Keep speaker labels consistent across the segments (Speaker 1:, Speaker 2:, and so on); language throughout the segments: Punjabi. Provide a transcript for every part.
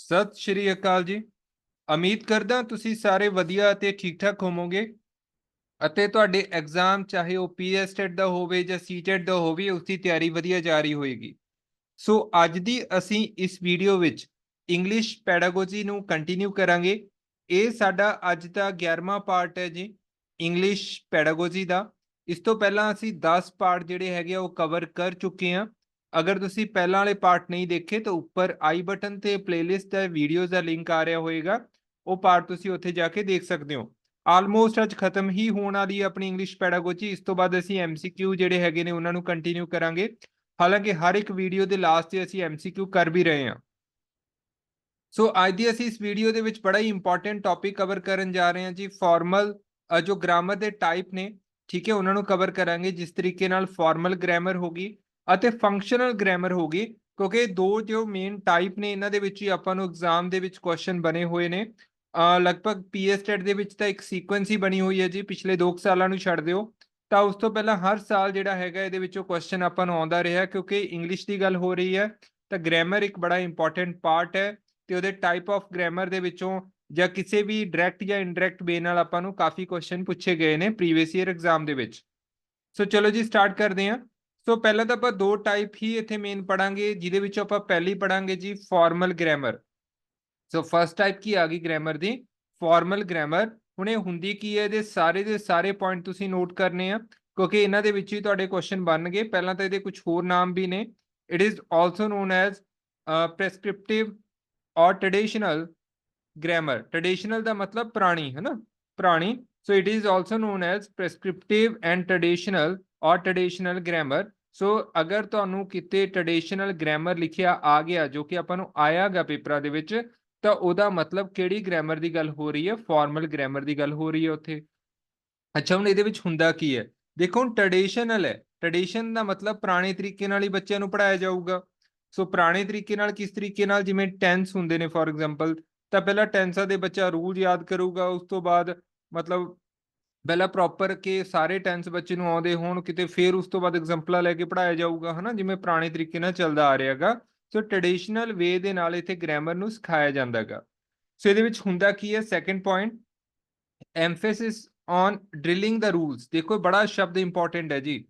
Speaker 1: ਸਤਿ ਸ਼੍ਰੀ ਅਕਾਲ ਜੀ। ਉਮੀਦ ਕਰਦਾ ਤੁਸੀਂ ਸਾਰੇ ਵਧੀਆ ਅਤੇ ਠੀਕ ਠਾਕ ਹੋਵੋਗੇ ਅਤੇ ਤੁਹਾਡੇ ਐਗਜ਼ਾਮ ਚਾਹੇ ਉਹ ਪੀਐਸ ਟੈਟ ਦਾ ਹੋਵੇ ਜਾਂ ਸੀਟੈਟ ਦਾ ਹੋਵੇ ਉਸ ਦੀ ਤਿਆਰੀ ਵਧੀਆ ਜਾ ਰਹੀ ਹੋਏਗੀ। ਸੋ ਅੱਜ ਦੀ ਅਸੀਂ ਇਸ ਵੀਡੀਓ ਵਿੱਚ ਇੰਗਲਿਸ਼ ਪੈਡਾਗੋਜੀ ਨੂੰ ਕੰਟੀਨਿਊ ਕਰਾਂਗੇ। ਇਹ ਸਾਡਾ ਅੱਜ ਦਾ 11ਵਾਂ ਪਾਰਟ ਹੈ ਜੀ ਇੰਗਲਿਸ਼ ਪੈਡਾਗੋਜੀ ਦਾ। ਇਸ ਤੋਂ ਪਹਿਲਾਂ ਅਸੀਂ 10 ਪਾਰਟ ਜਿਹੜੇ ਹੈਗੇ ਉਹ ਕਵਰ ਕਰ ਚੁੱਕੇ ਹਾਂ। ਅਗਰ ਤੁਸੀਂ ਪਹਿਲਾਂ ਵਾਲੇ ਪਾਰਟ ਨਹੀਂ ਦੇਖੇ ਤਾਂ ਉੱਪਰ ਆਈ ਬਟਨ ਤੇ ਪਲੇਲਿਸਟ ਦਾ ਵੀਡੀਓਜ਼ ਦਾ ਲਿੰਕ ਆ ਰਿਹਾ ਹੋਏਗਾ, ਉਹ ਪਾਰਟ ਤੁਸੀਂ ਉੱਥੇ ਜਾ ਕੇ ਦੇਖ ਸਕਦੇ ਹੋ। ਆਲਮੋਸਟ ਅੱਜ ਖਤਮ ਹੀ ਹੋਣ ਵਾਲੀ ਹੈ ਆਪਣੀ ਇੰਗਲਿਸ਼ ਪੈਡਾਗੋਜੀ। ਇਸ ਤੋਂ ਬਾਅਦ ਅਸੀਂ MCQ ਜਿਹੜੇ ਹੈਗੇ ਨੇ ਉਹਨਾਂ ਨੂੰ ਕੰਟੀਨਿਊ ਕਰਾਂਗੇ। ਹਾਲਾਂਕਿ ਹਰ ਇੱਕ ਵੀਡੀਓ ਦੇ ਲਾਸਟ ਤੇ ਅਸੀਂ MCQ ਕਰ ਵੀ ਰਹੇ ਹਾਂ। ਸੋ ਅੱਜ ਦੀ ਅਸੀਂ ਇਸ ਵੀਡੀਓ ਦੇ ਵਿੱਚ ਬੜਾ ਹੀ ਇੰਪੋਰਟੈਂਟ ਟੌਪਿਕ ਕਵਰ ਕਰਨ ਜਾ ਰਹੇ ਹਾਂ ਜੀ। ਫਾਰਮਲ ਜੋ ਗ੍ਰਾਮਰ ਦੇ ਟਾਈਪ ਨੇ, ਠੀਕ ਹੈ, ਉਹਨਾਂ ਨੂੰ ਕਵਰ ਕਰਾਂਗੇ। ਜਿਸ ਤਰੀਕੇ ਨਾਲ ਫਾਰਮਲ ਗ੍ਰਾਮਰ ਹੋਗੀ ਅਤੇ ਫੰਕਸ਼ਨਲ ਗ੍ਰਾਮਰ ਹੋਗੀ, ਕਿਉਂਕਿ ਦੋ ਜੋ ਮੇਨ ਟਾਈਪ ਨੇ ਇਹਨਾਂ ਦੇ ਵਿੱਚ ਹੀ ਆਪਾਂ ਨੂੰ ਐਗਜ਼ਾਮ ਦੇ ਵਿੱਚ ਕੁਐਸਚਨ ਬਣੇ ਹੋਏ ਨੇ। ਲਗਭਗ ਪੀਐਸ ਟੈਟ ਦੇ ਵਿੱਚ ਤਾਂ ਇੱਕ ਸੀਕੁਐਂਸ ਹੀ ਬਣੀ ਹੋਈ ਹੈ ਜੀ, ਪਿਛਲੇ 2 ਸਾਲਾਂ ਨੂੰ ਛੱਡ ਦਿਓ ਤਾਂ ਉਸ ਤੋਂ ਪਹਿਲਾਂ ਹਰ ਸਾਲ ਜਿਹੜਾ ਹੈਗਾ ਇਹਦੇ ਵਿੱਚੋਂ ਕੁਐਸਚਨ ਆਪਾਂ ਨੂੰ ਆਉਂਦਾ ਰਿਹਾ। ਕਿਉਂਕਿ ਇੰਗਲਿਸ਼ ਦੀ ਗੱਲ ਹੋ ਰਹੀ ਹੈ ਤਾਂ ਗ੍ਰਾਮਰ ਇੱਕ ਬੜਾ ਇੰਪੋਰਟੈਂਟ ਪਾਰਟ ਹੈ ਤੇ ਉਹਦੇ ਟਾਈਪ ਆਫ ਗ੍ਰਾਮਰ ਦੇ ਵਿੱਚੋਂ ਜਾਂ ਕਿਸੇ ਵੀ ਡਾਇਰੈਕਟ ਜਾਂ ਇਨਡਾਇਰੈਕਟ ਵੇ ਨਾਲ ਆਪਾਂ ਨੂੰ ਕਾਫੀ ਕੁਐਸਚਨ ਪੁੱਛੇ ਗਏ ਨੇ ਪ੍ਰੀਵੀਅਸ ਈਅਰ ਐਗਜ਼ਾਮ ਦੇ ਵਿੱਚ। ਸੋ ਚਲੋ ਜੀ ਸਟਾਰਟ ਕਰਦੇ ਹਾਂ। ਸੋ ਪਹਿਲਾਂ ਤਾਂ ਆਪਾਂ ਦੋ ਟਾਈਪ ਹੀ ਇੱਥੇ ਮੇਨ ਪੜਾਂਗੇ, ਜਿਹਦੇ ਵਿੱਚ ਆਪਾਂ ਪਹਿਲੀ ਪੜਾਂਗੇ ਜੀ formal grammar. So first type ਕੀ ਆ ਗਈ ਗ੍ਰਾਮਰ ਦੀ? Formal grammar. ਹੁਣ ਇਹ ਹੁੰਦੀ ਕੀ ਹੈ, ਇਹਦੇ ਸਾਰੇ ਪੁਆਇੰਟ ਤੁਸੀਂ ਨੋਟ ਕਰਨੇ ਆ ਕਿਉਂਕਿ ਇਹਨਾਂ ਦੇ ਵਿੱਚ ਹੀ ਤੁਹਾਡੇ ਕੁਐਸਚਨ ਬਣਨਗੇ। ਪਹਿਲਾਂ ਤਾਂ ਇਹਦੇ ਕੁਝ ਹੋਰ ਨਾਮ ਵੀ ਨੇ। It is also known as prescriptive or traditional grammar. Traditional ਦਾ ਮਤਲਬ ਪੁਰਾਣੀ, ਹੈ ਨਾ, ਪੁਰਾਣੀ। So it is also known as prescriptive and traditional or traditional grammar. So ਅਗਰ ਤੁਹਾਨੂੰ ਕਿਤੇ ਟ੍ਰੈਡੀਸ਼ਨਲ ਗ੍ਰਾਮਰ ਲਿਖਿਆ ਆ ਗਿਆ ਜੋ ਕਿ ਆਪਾਂ ਨੂੰ ਆਇਆਗਾ ਪੇਪਰਾਂ ਦੇ ਵਿੱਚ, ਤਾਂ ਉਹਦਾ ਮਤਲਬ ਕਿਹੜੀ ਗ੍ਰਾਮਰ ਦੀ ਗੱਲ ਹੋ ਰਹੀ ਹੈ? ਫਾਰਮਲ ਗ੍ਰਾਮਰ ਦੀ ਗੱਲ ਹੋ ਰਹੀ ਹੈ ਉੱਥੇ। ਅੱਛਾ, ਹੁਣ ਇਹਦੇ ਵਿੱਚ ਹੁੰਦਾ ਕੀ ਹੈ? ਦੇਖੋ, ਹੁਣ ਟ੍ਰੈਡੀਸ਼ਨਲ ਹੈ, ਟ੍ਰੈਡੀਸ਼ਨ ਦਾ ਮਤਲਬ ਪੁਰਾਣੇ ਤਰੀਕੇ ਨਾਲ ਹੀ ਬੱਚਿਆਂ ਨੂੰ ਪੜਾਇਆ ਜਾਊਗਾ। ਸੋ ਪੁਰਾਣੇ ਤਰੀਕੇ ਨਾਲ ਕਿਸ ਤਰੀਕੇ ਨਾਲ? ਜਿਵੇਂ ਟੈਂਸ ਹੁੰਦੇ ਨੇ ਫੋਰ ਐਗਜ਼ਾਮਪਲ, ਤਾਂ ਪਹਿਲਾਂ ਟੈਂਸਾਂ ਦੇ ਬੱਚਾ ਰੂਲ ਯਾਦ ਕਰੂਗਾ। ਉਸ ਤੋਂ ਬਾਅਦ ਮਤਲਬ ਪਹਿਲਾਂ ਪ੍ਰੋਪਰ ਕਿ ਸਾਰੇ ਟੈਂਸ ਬੱਚੇ ਨੂੰ ਆਉਂਦੇ ਹੋਣ ਕਿਤੇ, ਫਿਰ ਉਸ ਤੋਂ ਬਾਅਦ ਐਗਜ਼ਾਮਪਲਾਂ ਲੈ ਕੇ ਪੜਾਇਆ ਜਾਊਗਾ, ਹਨਾ, ਜਿਵੇਂ ਪੁਰਾਣੇ ਤਰੀਕੇ ਨਾਲ ਚੱਲਦਾ ਆ ਰਿਹਾਗਾ। ਸੋ ਟ੍ਰੈਡੀਸ਼ਨਲ ਵੇ ਦੇ ਨਾਲ ਇੱਥੇ ਗ੍ਰਾਮਰ ਨੂੰ ਸਿਖਾਇਆ ਜਾਂਦਾਗਾ। ਸੋ ਇਹਦੇ ਵਿੱਚ ਹੁੰਦਾ ਕੀ ਹੈ? Second point, emphasis on drilling the rules. ਦੇਖੋ, ਬੜਾ ਸ਼ਬਦ ਇੰਪੋਰਟੈਂਟ ਹੈ ਜੀ।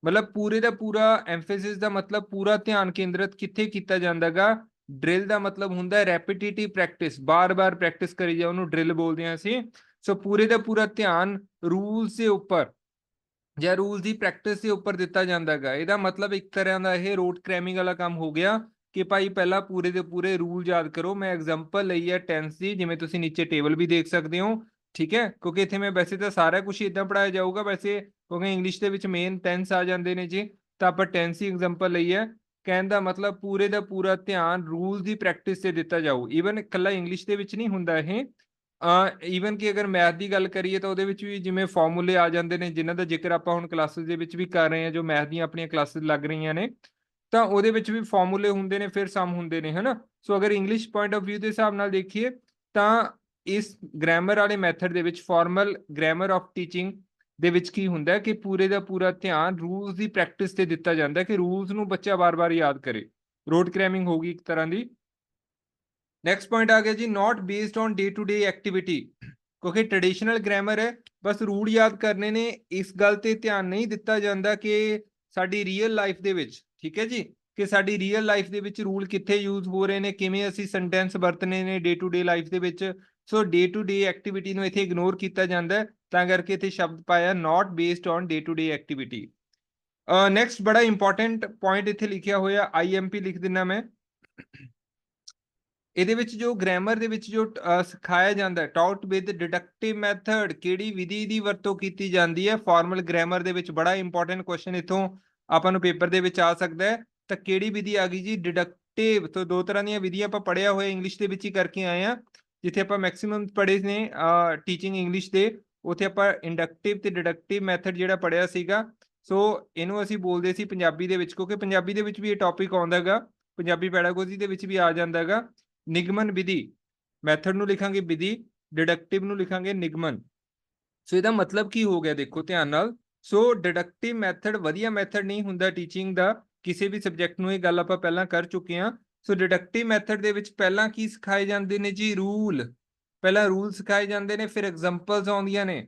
Speaker 1: ਮਤਲਬ ਪੂਰੇ ਦਾ ਪੂਰਾ ਐਮਫੇਸਿਸ ਦਾ ਮਤਲਬ ਪੂਰਾ ਧਿਆਨ ਕੇਂਦਰਿਤ ਕਿੱਥੇ ਕੀਤਾ ਜਾਂਦਾਗਾ? ਡਰਿਲ ਦਾ ਮਤਲਬ ਹੁੰਦਾ ਰੈਪੀਟੀਟਿਵ ਪ੍ਰੈਕਟਿਸ, ਬਾਰ-ਬਾਰ ਪ੍ਰੈਕਟਿਸ ਕਰੀ ਜਾਓ, ਉਹਨੂੰ ਡਰਿਲ ਬੋਲਦੇ ਹਾਂ ਅਸੀਂ। ਸੋ ਪੂਰੇ ਦਾ ਪੂਰਾ ਧਿਆਨ ਰੂਲਸ ਦੇ ਉੱਪਰ ਜਾਂ ਰੂਲਸ ਦੀ ਪ੍ਰੈਕਟਿਸ ਦੇ ਉੱਪਰ ਦਿੱਤਾ ਜਾਂਦਾਗਾ। ਇਹਦਾ ਮਤਲਬ ਇੱਕ ਤਰ੍ਹਾਂ ਦਾ ਇਹ ਰੋਟ ਕ੍ਰੈਮਿੰਗ ਵਾਲਾ ਕੰਮ ਹੋ ਗਿਆ ਕਿ ਭਾਈ ਪਹਿਲਾਂ ਪੂਰੇ ਦੇ ਪੂਰੇ ਰੂਲ ਯਾਦ ਕਰੋ। ਮੈਂ ਐਗਜ਼ਾਮਪਲ ਲਈ ਹੈ ਟੈਂਸ ਦੀ, ਜਿਵੇਂ ਤੁਸੀਂ ਨੀਚੇ ਟੇਬਲ ਵੀ ਦੇਖ ਸਕਦੇ ਹੋ, ਠੀਕ ਹੈ, ਕਿਉਂਕਿ ਇੱਥੇ ਮੈਂ ਵੈਸੇ ਤਾਂ ਸਾਰਾ ਕੁਝ ਇਦਾਂ ਪੜਾਇਆ ਜਾਊਗਾ ਵੈਸੇ, ਕਿਉਂਕਿ ਇੰਗਲਿਸ਼ ਦੇ ਵਿੱਚ ਮੇਨ ਟੈਂਸ ਆ ਜਾਂਦੇ ਨੇ ਜੀ, ਤਾਂ ਆਪਾਂ ਟੈਂਸ ਦੀ ਐਗਜ਼ਾਮਪਲ ਲਈ ਹੈ। ਕਹਿਣ ਦਾ ਮਤਲਬ ਪੂਰੇ ਦਾ ਪੂਰਾ ਧਿਆਨ ਰੂਲਸ ਦੀ ਪ੍ਰੈਕਟਿਸ ਤੇ ਦਿੱਤਾ ਜਾਊ। ਈਵਨ ਇਕੱਲਾ ਇੰਗਲਿਸ਼ ਦੇ ਵਿੱਚ ਨਹੀਂ ਹੁੰਦਾ ਇਹ, ਈਵਨ ਕਿ ਅਗਰ ਮੈਥ ਦੀ ਗੱਲ ਕਰੀਏ ਤਾਂ ਉਹਦੇ ਵਿੱਚ ਵੀ ਜਿਵੇਂ ਫਾਰਮੂਲੇ ਆ ਜਾਂਦੇ ਨੇ, ਜਿਨ੍ਹਾਂ ਦਾ ਜ਼ਿਕਰ ਆਪਾਂ ਹੁਣ ਕਲਾਸਿਸ ਦੇ ਵਿੱਚ ਵੀ ਕਰ ਰਹੇ ਹਾਂ, ਜੋ ਮੈਥ ਦੀਆਂ ਆਪਣੀਆਂ ਕਲਾਸਿਸ ਲੱਗ ਰਹੀਆਂ ਨੇ, ਤਾਂ ਉਹਦੇ ਵਿੱਚ ਵੀ ਫਾਰਮੂਲੇ ਹੁੰਦੇ ਨੇ, ਫਿਰ ਸਮ ਹੁੰਦੇ ਨੇ, ਹਨਾ। ਸੋ ਅਗਰ ਇੰਗਲਿਸ਼ ਪੁਆਇੰਟ ਆਫ View ਦੇ ਹਿਸਾਬ ਨਾਲ ਦੇਖੀਏ ਤਾਂ ਇਸ ਗ੍ਰਾਮਰ ਵਾਲੇ ਮੈਥਡ ਦੇ ਵਿੱਚ, ਫਾਰਮਲ ਗ੍ਰਾਮਰ ਆਫ ਟੀਚਿੰਗ ਦੇ ਵਿੱਚ ਕੀ ਹੁੰਦਾ ਕਿ ਪੂਰੇ ਦਾ ਪੂਰਾ ਧਿਆਨ ਰੂਲਸ ਦੀ ਪ੍ਰੈਕਟਿਸ ਤੇ ਦਿੱਤਾ ਜਾਂਦਾ ਕਿ ਰੂਲਸ ਨੂੰ ਬੱਚਾ ਬਾਰ-ਬਾਰ ਯਾਦ ਕਰੇ। ਰੋਡ ਕ੍ਰੈਮਿੰਗ ਹੋਗੀ ਇੱਕ ਤਰ੍ਹਾਂ ਦੀ। ਨੈਕਸਟ ਪੁਆਇੰਟ ਆ ਗਿਆ ਜੀ, not based on day to day activity. ਕਿਉਂਕਿ ਟ੍ਰੈਡੀਸ਼ਨਲ ਗ੍ਰਾਮਰ ਹੈ, ਬਸ ਰੂਲ ਯਾਦ ਕਰਨੇ ਨੇ, ਇਸ ਗੱਲ ਤੇ ਧਿਆਨ ਨਹੀਂ ਦਿੱਤਾ ਜਾਂਦਾ ਕਿ ਸਾਡੀ ਰੀਅਲ ਲਾਈਫ ਦੇ ਵਿੱਚ, ਠੀਕ ਹੈ ਜੀ, ਕਿ ਸਾਡੀ ਰੀਅਲ ਲਾਈਫ ਦੇ ਵਿੱਚ ਰੂਲ ਕਿੱਥੇ ਯੂਜ਼ ਹੋ ਰਹੇ ਨੇ, ਕਿਵੇਂ ਅਸੀਂ ਸੈਂਟੈਂਸ ਵਰਤਨੇ ਨੇ ਡੇ ਟੂ ਡੇ ਲਾਈਫ ਦੇ ਵਿੱਚ। ਸੋ ਡੇ ਟੂ ਡੇ ਐਕਟੀਵਿਟੀ ਨੂੰ ਇੱਥੇ ਇਗਨੋਰ ਕੀਤਾ ਜਾਂਦਾ, ਤਾਂ ਕਰਕੇ ਇੱਥੇ ਸ਼ਬਦ ਪਾਇਆ not based on day to day activity. Next ਬੜਾ ਇੰਪੋਰਟੈਂਟ ਪੁਆਇੰਟ ਇੱਥੇ ਲਿਖਿਆ ਹੋਇਆ, IMP ਲਿਖ ਦਿੰਦਾ ਮੈਂ। ਇਹਦੇ ਵਿੱਚ ਜੋ ਗ੍ਰਾਮਰ ਦੇ ਵਿੱਚ ਜੋ ਸਿਖਾਇਆ ਜਾਂਦਾ, ਟਾਊਟ ਵਿਦ ਡਿਡਕਟਿਵ ਮੈਥਡ, ਕਿਹੜੀ ਵਿਧੀ ਦੀ ਵਰਤੋਂ ਕੀਤੀ ਜਾਂਦੀ ਹੈ ਫਾਰਮਲ ਗ੍ਰਾਮਰ ਦੇ ਵਿੱਚ? ਬੜਾ ਇੰਪੋਰਟੈਂਟ ਕੁਐਸਚਨ ਇੱਥੋਂ ਆਪਾਂ ਨੂੰ ਪੇਪਰ ਦੇ ਵਿੱਚ ਆ ਸਕਦਾ ਹੈ। ਤਾਂ ਕਿਹੜੀ ਵਿਧੀ ਆ ਗਈ ਜੀ? ਡਿਡਕਟਿਵ। ਤੋਂ ਦੋ ਤਰ੍ਹਾਂ ਦੀਆਂ ਵਿਧੀਆਂ ਆਪਾਂ ਪੜਿਆ ਹੋਇਆ ਇੰਗਲਿਸ਼ ਦੇ ਵਿੱਚ ਹੀ ਕਰਕੇ ਆਏ ਆ। ਜਿੱਥੇ ਆਪਾਂ ਮੈਕਸਿਮਮ ਪੜ੍ਹੇ ਨੇ ਟੀਚਿੰਗ ਇੰਗਲਿਸ਼ ਦੇ, ਉੱਥੇ ਆਪਾਂ ਇੰਡਕਟਿਵ ਤੇ ਡਿਡਕਟਿਵ ਮੈਥਡ ਜਿਹੜਾ ਪੜਿਆ ਸੀਗਾ। ਸੋ ਇਹਨੂੰ ਅਸੀਂ ਬੋਲਦੇ ਸੀ ਪੰਜਾਬੀ ਦੇ ਵਿੱਚ, ਕਿਉਂਕਿ ਪੰਜਾਬੀ ਦੇ ਵਿੱਚ ਵੀ ਇਹ ਟੌਪਿਕ ਆਉਂਦਾ ਹੈਗਾ, ਪੰਜਾਬੀ ਪੈਡਾਗੋਜੀ ਦੇ ਵਿੱਚ ਵੀ ਆ ਜਾਂਦਾ ਹੈਗਾ। ਨਿਗਮਨ ਵਿਧੀ, ਮੈਥਡ ਨੂੰ ਲਿਖਾਂਗੇ ਵਿਧੀ, ਡਿਡਕਟਿਵ ਨੂੰ ਲਿਖਾਂਗੇ ਨਿਗਮਨ। ਸੋ ਇਹਦਾ ਮਤਲਬ ਕੀ ਹੋ ਗਿਆ? ਦੇਖੋ ਧਿਆਨ ਨਾਲ। ਸੋ ਡਿਡਕਟਿਵ ਮੈਥਡ ਵਧੀਆ ਮੈਥਡ ਨਹੀਂ ਹੁੰਦਾ ਟੀਚਿੰਗ ਦਾ ਕਿਸੇ ਵੀ ਸਬਜੈਕਟ ਨੂੰ, ਇਹ ਗੱਲ ਆਪਾਂ ਪਹਿਲਾਂ ਕਰ ਚੁੱਕੇ ਹਾਂ। ਸੋ ਡਿਡਕਟਿਵ ਮੈਥਡ ਦੇ ਵਿੱਚ ਪਹਿਲਾਂ ਕੀ ਸਿਖਾਏ ਜਾਂਦੇ ਨੇ ਜੀ? ਰੂਲ। ਪਹਿਲਾਂ ਰੂਲ ਸਿਖਾਏ ਜਾਂਦੇ ਨੇ, ਫਿਰ ਐਗਜ਼ਾਮਪਲਸ ਆਉਂਦੀਆਂ ਨੇ।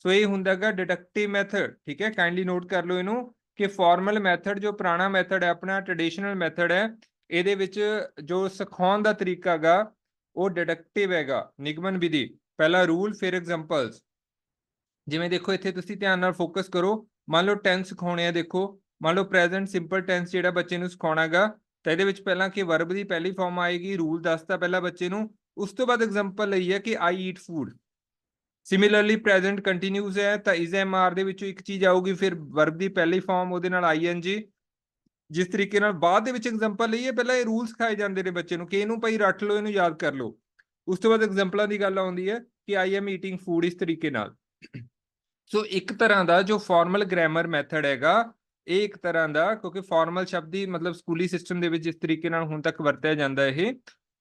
Speaker 1: ਸੋ ਇਹ ਹੁੰਦਾ ਗਾ ਡਿਡਕਟਿਵ ਮੈਥਡ। ਠੀਕ ਹੈ, ਕਾਈਂਡਲੀ ਨੋਟ ਕਰ ਲਓ ਇਹਨੂੰ ਕਿ ਫਾਰਮਲ ਮੈਥਡ ਜੋ ਪੁਰਾਣਾ ਮੈਥਡ ਹੈ ਆਪਣਾ, ਟ੍ਰੈਡੀਸ਼ਨਲ ਮੈਥਡ ਹੈ, ਇਹਦੇ ਵਿੱਚ ਜੋ ਸਿਖਾਉਣ ਦਾ ਤਰੀਕਾ ਗਾ ਉਹ ਡਿਡਕਟਿਵ ਹੈਗਾ, ਨਿਗਮਨ ਵਿਧੀ। ਪਹਿਲਾ ਰੂਲ ਫਿਰ ਐਗਜ਼ਾਮਪਲਸ। ਜਿਵੇਂ ਦੇਖੋ ਇੱਥੇ ਤੁਸੀਂ ਧਿਆਨ ਨਾਲ ਫੋਕਸ ਕਰੋ, ਮੰਨ ਲਓ ਟੈਂਸ ਸਿਖਾਉਣੇ ਆ। ਦੇਖੋ ਮੰਨ ਲਓ ਪ੍ਰੈਜ਼ੈਂਟ ਸਿੰਪਲ ਟੈਂਸ ਜਿਹੜਾ ਬੱਚੇ ਨੂੰ ਸਿਖਾਉਣਾ ਗਾ, ਤਾਂ ਇਹਦੇ ਵਿੱਚ ਪਹਿਲਾਂ ਕਿ ਵਰਬ ਦੀ ਪਹਿਲੀ ਫਾਰਮ ਆਏਗੀ, ਰੂਲ ਦੱਸਤਾ ਪਹਿਲਾਂ ਬੱਚੇ ਨੂੰ, ਉਸ ਤੋਂ ਬਾਅਦ ਐਗਜ਼ਾਮਪਲ ਲਈ ਹੈ ਕਿ I eat food. Similarly present continuous ਹੈ ਤਾਂ ਇਜ਼ ਐਮ ਆਰ ਦੇ ਵਿੱਚੋਂ ਇੱਕ ਚੀਜ਼ ਆਊਗੀ, ਫਿਰ ਵਰਬ ਦੀ ਪਹਿਲੀ ਫਾਰਮ ਉਹਦੇ ਨਾਲ ਆਈਐਨਜੀ। ਜਿਸ ਤਰੀਕੇ ਨਾਲ ਬਾਅਦ ਦੇ ਵਿੱਚ ਐਗਜ਼ਾਮਪਲ ਲਈਏ, ਪਹਿਲਾਂ ਇਹ ਰੂਲ ਸਿਖਾਏ ਜਾਂਦੇ ਨੇ ਬੱਚੇ ਨੂੰ ਕਿ ਇਹਨੂੰ ਭਾਈ ਰੱਟ ਲਓ, ਇਹਨੂੰ ਯਾਦ ਕਰ ਲਓ। ਉਸ ਤੋਂ ਬਾਅਦ ਐਗਜ਼ਾਮਪਲਾਂ ਦੀ ਗੱਲ ਆਉਂਦੀ ਹੈ ਕਿ ਆਈ ਐਮ ਈਟਿੰਗ ਫੂਡ, ਇਸ ਤਰੀਕੇ ਨਾਲ। ਸੋ ਇੱਕ ਤਰ੍ਹਾਂ ਦਾ ਜੋ ਫਾਰਮਲ ਗ੍ਰਾਮਰ ਮੈਥਡ ਹੈਗਾ, ਇਹ ਇੱਕ ਤਰ੍ਹਾਂ ਦਾ, ਕਿਉਂਕਿ ਫਾਰਮਲ ਸ਼ਬਦ ਹੀ ਮਤਲਬ ਸਕੂਲੀ ਸਿਸਟਮ ਦੇ ਵਿੱਚ ਜਿਸ ਤਰੀਕੇ ਨਾਲ ਹੁਣ ਤੱਕ ਵਰਤਿਆ ਜਾਂਦਾ ਇਹ,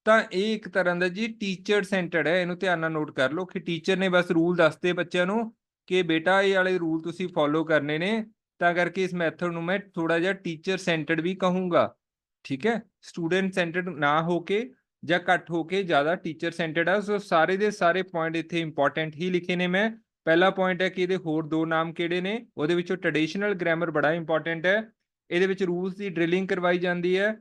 Speaker 1: ਤਾਂ ਇਹ ਇੱਕ ਤਰ੍ਹਾਂ ਦਾ ਜੀ ਟੀਚਰ ਸੈਂਟਰਡ ਹੈ। ਇਹਨੂੰ ਧਿਆਨ ਨਾਲ ਨੋਟ ਕਰ ਲਓ ਕਿ ਟੀਚਰ ਨੇ ਬਸ ਰੂਲ ਦੱਸਦੇ ਬੱਚਿਆਂ ਨੂੰ ਕਿ ਬੇਟਾ ਇਹ ਵਾਲੇ ਰੂਲ ਤੁਸੀਂ ਫੋਲੋ ਕਰਨੇ ਨੇ, ਤਾਂ ਕਰਕੇ ਇਸ ਮੈਥਡ ਨੂੰ ਮੈਂ ਥੋੜਾ ਜਿਹਾ ਟੀਚਰ ਸੈਂਟਰਡ ਵੀ ਕਹੂੰਗਾ। ਠੀਕ ਹੈ, ਸਟੂਡੈਂਟ ਸੈਂਟਰਡ ਨਾ ਹੋ ਕੇ ਜਾਂ ਘੱਟ ਹੋ ਕੇ ਜ਼ਿਆਦਾ ਟੀਚਰ ਸੈਂਟਰਡ ਆ। ਸੋ ਸਾਰੇ ਦੇ ਸਾਰੇ ਪੁਆਇੰਟ ਇੱਥੇ ਇੰਪੋਰਟੈਂਟ ਹੀ ਲਿਖੇ ਨੇ ਮੈਂ। ਪਹਿਲਾ ਪੁਆਇੰਟ ਹੈ ਕਿ ਇਹਦੇ ਹੋਰ ਦੋ ਨਾਮ ਕਿਹੜੇ ਨੇ, ਉਹਦੇ ਵਿੱਚੋਂ ਟ੍ਰੈਡੀਸ਼ਨਲ ਗ੍ਰਾਮਰ ਬੜਾ ਇੰਪੋਰਟੈਂਟ ਹੈ। ਇਹਦੇ ਵਿੱਚ ਰੂਲਸ ਦੀ ਡ੍ਰਿਲਿੰਗ ਕਰਵਾਈ ਜਾਂਦੀ ਹੈ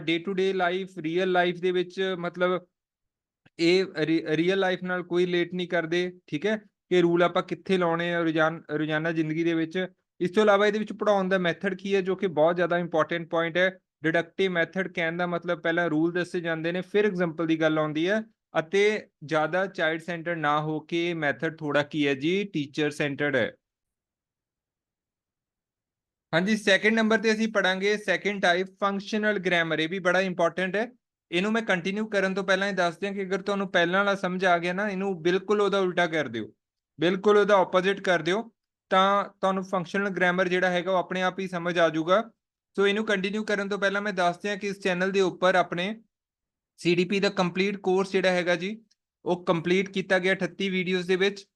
Speaker 1: day to day life, real life ਦੇ ਵਿੱਚ, ਮਤਲਬ ਇਹ ਰੀਅਲ ਲਾਈਫ ਨਾਲ ਕੋਈ ਰਿਲੇਟ ਨਹੀਂ ਕਰਦੇ। ਠੀਕ ਹੈ, ਕਿ ਰੂਲ ਆਪਾਂ ਕਿੱਥੇ ਲਾਉਣੇ ਆ ਰੋਜ਼ਾਨਾ ਜ਼ਿੰਦਗੀ ਦੇ ਵਿੱਚ। ਇਸ ਤੋਂ ਇਲਾਵਾ ਇਹਦੇ ਵਿੱਚ ਪੜਾਉਣ ਦਾ ਮੈਥਡ ਕੀ ਹੈ, ਜੋ ਕਿ ਬਹੁਤ ਜ਼ਿਆਦਾ ਇੰਪੋਰਟੈਂਟ ਪੁਆਇੰਟ ਹੈ। ਡਿਡਕਟਿਵ ਮੈਥਡ ਕਹਿਣ ਦਾ ਮਤਲਬ ਪਹਿਲਾਂ ਰੂਲ ਦੱਸੇ ਜਾਂਦੇ ਨੇ, ਫਿਰ ਐਗਜ਼ਾਮਪਲ ਦੀ ਗੱਲ ਆਉਂਦੀ ਹੈ, ਅਤੇ ਜ਼ਿਆਦਾ ਚਾਈਲਡ ਸੈਂਟਰਡ ਨਾ ਹੋ ਕੇ ਮੈਥਡ ਥੋੜਾ ਕੀ ਹੈ ਜੀ, ਟੀਚਰ ਸੈਂਟਰਡ ਹੈ। ਹਾਂਜੀ, ਸੈਕਿੰਡ ਨੰਬਰ ਤੇ ਅਸੀਂ ਪੜਾਂਗੇ ਸੈਕਿੰਡ ਟਾਈਪ ਫੰਕਸ਼ਨਲ ਗ੍ਰਾਮਰ। ਇਹ ਵੀ ਬੜਾ ਇੰਪੋਰਟੈਂਟ ਹੈ। ਇਹਨੂੰ ਮੈਂ ਕੰਟੀਨਿਊ ਕਰਨ ਤੋਂ ਪਹਿਲਾਂ ਹੀ ਦੱਸ ਦਿਆਂ ਕਿ ਅਗਰ ਤੁਹਾਨੂੰ ਪਹਿਲਾਂ ਵਾਲਾ ਸਮਝ ਆ ਗਿਆ ਨਾ, ਇਹਨੂੰ ਬਿਲਕੁਲ ਉਹਦਾ ਉਲਟਾ ਕਰ ਦਿਓ, ਬਿਲਕੁਲ ਉਹਦਾ ਆਪੋਜ਼ਿਟ ਕਰ ਦਿਓ, ਤਾਂ ਤੁਹਾਨੂੰ ਫੰਕਸ਼ਨਲ ਗ੍ਰਾਮਰ ਜਿਹੜਾ ਹੈਗਾ ਉਹ ਆਪਣੇ ਆਪ ਹੀ ਸਮਝ ਆ ਜਾਊਗਾ। ਸੋ ਇਹਨੂੰ ਕੰਟੀਨਿਊ ਕਰਨ ਤੋਂ ਪਹਿਲਾਂ ਮੈਂ ਦੱਸ ਦਿਆਂ ਕਿ ਇਸ ਚੈਨਲ ਦੇ ਉੱਪਰ ਆਪਣੇ CDP ਦਾ ਕੰਪਲੀਟ ਕੋਰਸ ਜਿਹੜਾ ਹੈਗਾ ਜੀ, ਉਹ ਕੰਪਲੀਟ ਕੀਤਾ ਗਿਆ 38 ਵੀਡੀਓਜ਼ ਦੇ ਵਿੱਚ।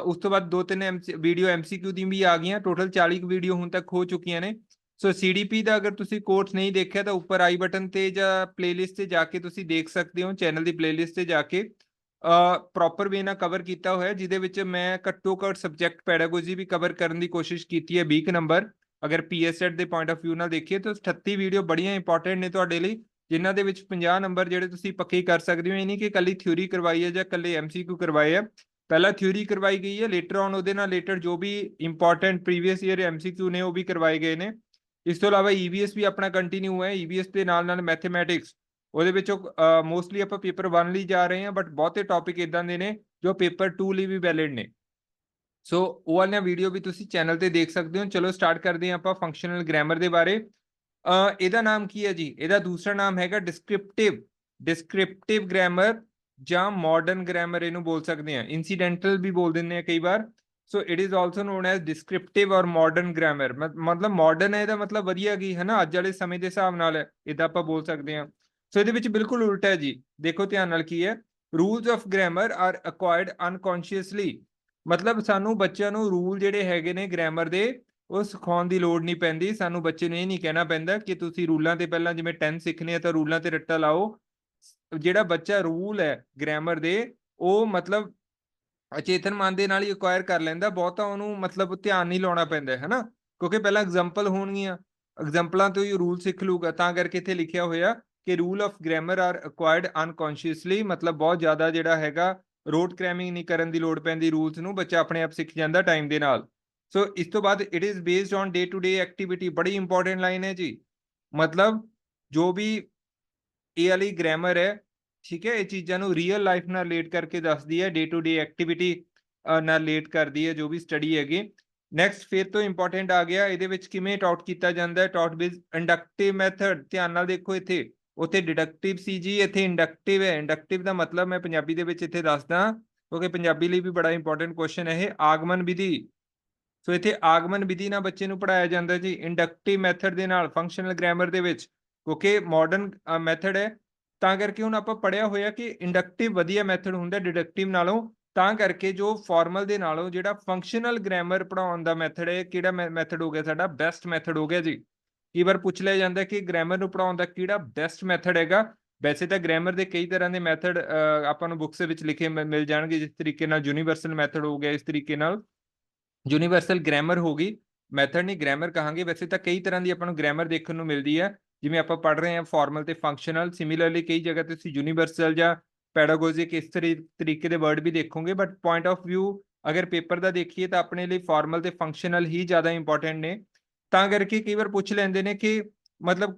Speaker 1: ਉਸ ਤੋਂ ਬਾਅਦ 2-3 ਵੀਡੀਓ MCQ ਦੀ ਵੀ ਆ ਗਈਆਂ, ਟੋਟਲ 40 ਵੀਡੀਓ ਹੁਣ ਤੱਕ ਹੋ ਚੁੱਕੀਆਂ ਨੇ। ਸੋ CDP ਦਾ ਅਗਰ ਤੁਸੀਂ ਕੋਰਸ ਨਹੀਂ ਦੇਖਿਆ ਤਾਂ ਉੱਪਰ ਆਈ ਬਟਨ ਤੇ ਜਾਂ ਪਲੇਲਿਸਟ ਤੇ ਜਾ ਕੇ ਤੁਸੀਂ ਦੇਖ ਸਕਦੇ ਹੋ, ਚੈਨਲ ਦੀ ਪਲੇਲਿਸਟ ਤੇ ਜਾ ਕੇ ਪ੍ਰੋਪਰ ਵੇ ਨਾਲ ਕਵਰ ਕੀਤਾ ਹੋਇਆ, ਜਿਹਦੇ ਵਿੱਚ ਮੈਂ ਘੱਟੋ ਘੱਟ ਸਬਜੈਕਟ ਪੈਡਾਗੋਜੀ ਵੀ ਕਵਰ ਕਰਨ ਦੀ ਕੋਸ਼ਿਸ਼ ਕੀਤੀ ਹੈ। 20 ਨੰਬਰ ਅਗਰ PSET ਦੇ ਪੁਆਇੰਟ ਆਫ ਵਿਊ ਨਾਲ ਦੇਖੀਏ ਤਾਂ 38 ਵੀਡੀਓ ਬੜੀਆਂ ਇੰਪੋਰਟੈਂਟ ਨੇ ਤੁਹਾਡੇ ਲਈ, ਜਿਨ੍ਹਾਂ ਦੇ ਵਿੱਚ 50 ਨੰਬਰ ਜਿਹੜੇ ਤੁਸੀਂ ਪੱਕੇ ਕਰ ਸਕਦੇ ਹੋ। ਇਹ ਨਹੀਂ ਕਿ ਕੱਲੀ ਥਿਊਰੀ ਕਰਵਾਈ ਹੈ ਜਾਂ ਕੱਲੇ MCQ ਕਰਵਾਏ ਆ। ਪਹਿਲਾਂ ਥਿਊਰੀ ਕਰਵਾਈ ਗਈ ਹੈ, ਲੇਟਰ ਔਨ ਉਹਦੇ ਨਾਲ ਰਿਲੇਟਡ ਜੋ ਵੀ ਇੰਪੋਰਟੈਂਟ ਪ੍ਰੀਵੀਅਸ ਈਅਰ MCQ ਨੇ ਉਹ ਵੀ ਕਰਵਾਏ ਗਏ ਨੇ। ਇਸ ਤੋਂ ਇਲਾਵਾ EVS ਵੀ ਆਪਣਾ ਕੰਟੀਨਿਊ ਹੈ। EVS ਦੇ ਨਾਲ ਨਾਲ ਮੈਥਮੈਟਿਕਸ, ਉਹਦੇ ਵਿੱਚੋਂ ਮੋਸਟਲੀ ਆਪਾਂ ਪੇਪਰ 1 ਲਈ ਜਾ ਰਹੇ ਹਾਂ, ਬਟ ਬਹੁਤੇ ਟੌਪਿਕ ਇਦਾਂ ਦੇ ਨੇ ਜੋ ਪੇਪਰ 2 ਲਈ ਵੀ ਵੈਲਿਡ ਨੇ। ਸੋ ਉਹ ਵਾਲੀਆਂ ਵੀਡੀਓ ਵੀ ਤੁਸੀਂ ਚੈਨਲ ਤੇ ਦੇਖ ਸਕਦੇ ਹੋ। ਚਲੋ ਸਟਾਰਟ ਕਰਦੇ ਹਾਂ ਆਪਾਂ ਫੰਕਸ਼ਨਲ ਗ੍ਰਾਮਰ ਦੇ ਬਾਰੇ। ਇਹਦਾ ਨਾਮ ਕੀ ਹੈ ਜੀ? ਇਹਦਾ ਦੂਸਰਾ ਨਾਮ ਹੈਗਾ ਡਿਸਕ੍ਰਿਪਟਿਵ ਗ੍ਰਾਮਰ ਜਾਂ ਮਾਡਰਨ ਗ੍ਰਾਮਰ ਇਹਨੂੰ ਬੋਲ ਸਕਦੇ ਆ, ਇਨਸੀਡੈਂਟਲ ਵੀ ਬੋਲ ਦਿੰਦੇ ਆ ਕਈ ਵਾਰ। So it is also known as descriptive or modern grammar. ਮਤਲਬ ਮਾਡਰਨ ਹੈ ਇਹਦਾ ਮਤਲਬ ਵਧੀਆ ਗਈ ਹੈ ਨਾ, ਅੱਜ ਵਾਲੇ ਸਮੇਂ ਦੇ ਹਿਸਾਬ ਨਾਲ ਇਦਾਂ ਆਪਾਂ ਬੋਲ ਸਕਦੇ ਹਾਂ। ਸੋ ਇਹਦੇ ਵਿੱਚ ਬਿਲਕੁਲ ਉਲਟਾ ਹੈ ਜੀ। ਦੇਖੋ ਧਿਆਨ ਨਾਲ ਕੀ ਹੈ, ਰੂਲਸ ਆਫ ਗ੍ਰਾਮਰ ਆਰ ਅਕਵਾਇਰਡ ਅਨਕੌਂਸ਼ੀਅਸਲੀ। ਮਤਲਬ ਸਾਨੂੰ ਬੱਚਿਆਂ ਨੂੰ ਰੂਲ ਜਿਹੜੇ ਹੈਗੇ ਨੇ ਗ੍ਰਾਮਰ ਦੇ ਉਹ ਸਿਖਾਉਣ ਦੀ ਲੋੜ ਨਹੀਂ ਪੈਂਦੀ। ਸਾਨੂੰ ਬੱਚੇ ਨੂੰ ਇਹ ਨਹੀਂ ਕਹਿਣਾ ਪੈਂਦਾ ਕਿ ਤੁਸੀਂ ਰੂਲਾਂ ਤੇ ਪਹਿਲਾਂ ਜਿਵੇਂ 10 ਸਿੱਖਣੇ ਆ ਤਾਂ ਰੂਲਾਂ ਤੇ ਰੱਟਾ ਲਾਓ। ਜਿਹੜਾ ਬੱਚਾ ਰੂਲ ਹੈ ਗ੍ਰਾਮਰ ਦੇ, ਉਹ ਮਤਲਬ ਅਚੇਤਨ ਮਨ ਦੇ ਨਾਲ ਹੀ ਅਕਵਾਇਰ ਕਰ ਲੈਂਦਾ, ਬਹੁਤਾ ਉਹਨੂੰ ਮਤਲਬ ਧਿਆਨ ਨਹੀਂ ਲਾਉਣਾ ਪੈਂਦਾ ਹੈ ਨਾ, ਕਿਉਂਕਿ ਪਹਿਲਾਂ ਐਗਜ਼ਾਮਪਲ ਹੋਣਗੀਆਂ, ਐਗਜ਼ਾਮਪਲਾਂ ਤੋਂ ਹੀ ਰੂਲ ਸਿੱਖ ਲੂਗਾ। ਤਾਂ ਕਰਕੇ ਇੱਥੇ ਲਿਖਿਆ ਹੋਇਆ ਕਿ ਰੂਲ ਆਫ ਗ੍ਰਾਮਰ ਆਰ ਅਕਵਾਇਰਡ ਅਨਕੌਂਸ਼ੀਅਸਲੀ, ਮਤਲਬ ਬਹੁਤ ਜ਼ਿਆਦਾ ਜਿਹੜਾ ਹੈਗਾ ਰੋਡ ਕ੍ਰੈਮਿੰਗ ਨਹੀਂ ਕਰਨ ਦੀ ਲੋੜ ਪੈਂਦੀ ਰੂਲਸ ਨੂੰ, ਬੱਚਾ ਆਪਣੇ ਆਪ ਸਿੱਖ ਜਾਂਦਾ ਟਾਈਮ ਦੇ ਨਾਲ। ਸੋ ਇਸ ਤੋਂ ਬਾਅਦ it is based on day to day activity. ਬੜੀ ਇੰਪੋਰਟੈਂਟ ਲਾਈਨ ਹੈ ਜੀ, ਮਤਲਬ ਜੋ ਵੀ ਇਹ ਵਾਲੀ ਗ੍ਰਾਮਰ ਹੈ, ਠੀਕ ਹੈ, ਇਹ ਚੀਜ਼ਾਂ ਨੂੰ ਰੀਅਲ ਲਾਈਫ ਨਾਲ ਰਿਲੇਟ ਕਰਕੇ ਦੱਸਦੀ ਹੈ, ਡੇ ਟੂ ਡੇ ਐਕਟੀਵਿਟੀ ਨਾਲ ਰਿਲੇਟ ਕਰਦੀ ਹੈ ਜੋ ਵੀ ਸਟੱਡੀ ਹੈਗੀ। ਨੈਕਸਟ ਫਿਰ ਤੋਂ ਇੰਪੋਰਟੈਂਟ ਆ ਗਿਆ, ਇਹਦੇ ਵਿੱਚ ਕਿਵੇਂ ਟੌਟ ਕੀਤਾ ਜਾਂਦਾ ਹੈ, ਟੌਟ ਵਿਦ ਇੰਡਕਟਿਵ ਮੈਥਡ। ਧਿਆਨ ਨਾਲ ਦੇਖੋ, ਇੱਥੇ ਉੱਥੇ ਡਿਡਕਟਿਵ ਸੀ ਜੀ, ਇੱਥੇ ਇੰਡਕਟਿਵ ਹੈ। ਇੰਡਕਟਿਵ ਦਾ ਮਤਲਬ ਮੈਂ ਪੰਜਾਬੀ ਦੇ ਵਿੱਚ ਇੱਥੇ ਦੱਸਦਾ, ਕਿਉਂਕਿ ਪੰਜਾਬੀ ਲਈ ਵੀ ਬੜਾ ਇੰਪੋਰਟੈਂਟ ਕੁਐਸਚਨ ਹੈ ਇਹ, ਆਗਮਨ ਵਿਧੀ। ਸੋ ਇੱਥੇ ਆਗਮਨ ਵਿਧੀ ਨਾਲ ਬੱਚੇ ਨੂੰ ਪੜਾਇਆ ਜਾਂਦਾ ਜੀ, ਇੰਡਕਟਿਵ ਮੈਥਡ ਦੇ ਨਾਲ ਫੰਕਸ਼ਨਲ ਗ੍ਰਾਮਰ ਦੇ ਵਿੱਚ, ਕਿਉਂਕਿ ਮਾਡਰਨ ਮੈਥਡ ਹੈ ਤਾਂ ਕਰਕੇ ਹੁਣ ਆਪਾਂ ਪੜਿਆ ਹੋਇਆ ਕਿ ਇੰਡਕਟਿਵ ਵਧੀਆ ਮੈਥਡ ਹੁੰਦਾ ਡਿਡਕਟਿਵ ਨਾਲੋਂ। ਤਾਂ ਕਰਕੇ ਜੋ ਫਾਰਮਲ ਦੇ ਨਾਲੋਂ ਜਿਹੜਾ ਫੰਕਸ਼ਨਲ ਗ੍ਰਾਮਰ ਪੜਾਉਣ ਦਾ ਮੈਥਡ ਹੈ, ਕਿਹੜਾ ਮੈਥਡ ਹੋ ਗਿਆ ਸਾਡਾ? ਬੈਸਟ ਮੈਥਡ ਹੋ ਗਿਆ ਜੀ। ਕਈ ਵਾਰ ਪੁੱਛ ਲਿਆ ਜਾਂਦਾ ਕਿ ਗ੍ਰਾਮਰ ਨੂੰ ਪੜਾਉਣ ਦਾ ਕਿਹੜਾ ਬੈਸਟ ਮੈਥਡ ਹੈਗਾ। ਵੈਸੇ ਤਾਂ ਗ੍ਰਾਮਰ ਦੇ ਕਈ ਤਰ੍ਹਾਂ ਦੇ ਮੈਥਡ ਆਪਾਂ ਨੂੰ ਬੁੱਕਸ ਵਿੱਚ ਲਿਖੇ ਮਿਲ ਜਾਣਗੇ, ਜਿਸ ਤਰੀਕੇ ਨਾਲ ਯੂਨੀਵਰਸਲ ਮੈਥਡ ਹੋ ਗਿਆ, ਇਸ ਤਰੀਕੇ ਨਾਲ ਯੂਨੀਵਰਸਲ ਗ੍ਰਾਮਰ ਹੋ ਗਈ, ਮੈਥਡ ਨਹੀਂ ਗ੍ਰਾਮਰ ਕਹਾਂਗੇ। ਵੈਸੇ ਤਾਂ ਕਈ ਤਰ੍ਹਾਂ ਦੀ ਆਪਾਂ ਨੂੰ ਗ੍ਰਾਮਰ ਦੇਖਣ ਨੂੰ ਮਿਲਦੀ ਹੈ, ਜਿਵੇਂ ਆਪਾਂ ਪੜ੍ਹ ਰਹੇ ਹਾਂ ਫਾਰਮਲ ਤੇ ਫੰਕਸ਼ਨਲ। ਸਿਮਿਲਰਲੀ ਕਈ ਜਗ੍ਹਾ ਤੇ ਤੁਸੀਂ ਯੂਨੀਵਰਸਲ ਜਾਂ ਪੈਡਾਗੋਜਿਕ ਇਸ ਤਰੀਕੇ ਦੇ ਵਰਡ ਵੀ ਦੇਖੋਗੇ, ਬਟ ਪੁਆਇੰਟ ਆਫ ਵਿਊ ਅਗਰ ਪੇਪਰ ਦਾ ਦੇਖੀਏ ਤਾਂ ਆਪਣੇ ਲਈ ਫਾਰਮਲ ਤੇ ਫੰਕਸ਼ਨਲ ਹੀ ਜ਼ਿਆਦਾ ਇੰਪੋਰਟੈਂਟ ਨੇ। ਤਾਂ ਕਰਕੇ ਕਈ ਵਾਰ ਪੁੱਛ ਲੈਂਦੇ ਨੇ ਕਿ ਮਤਲਬ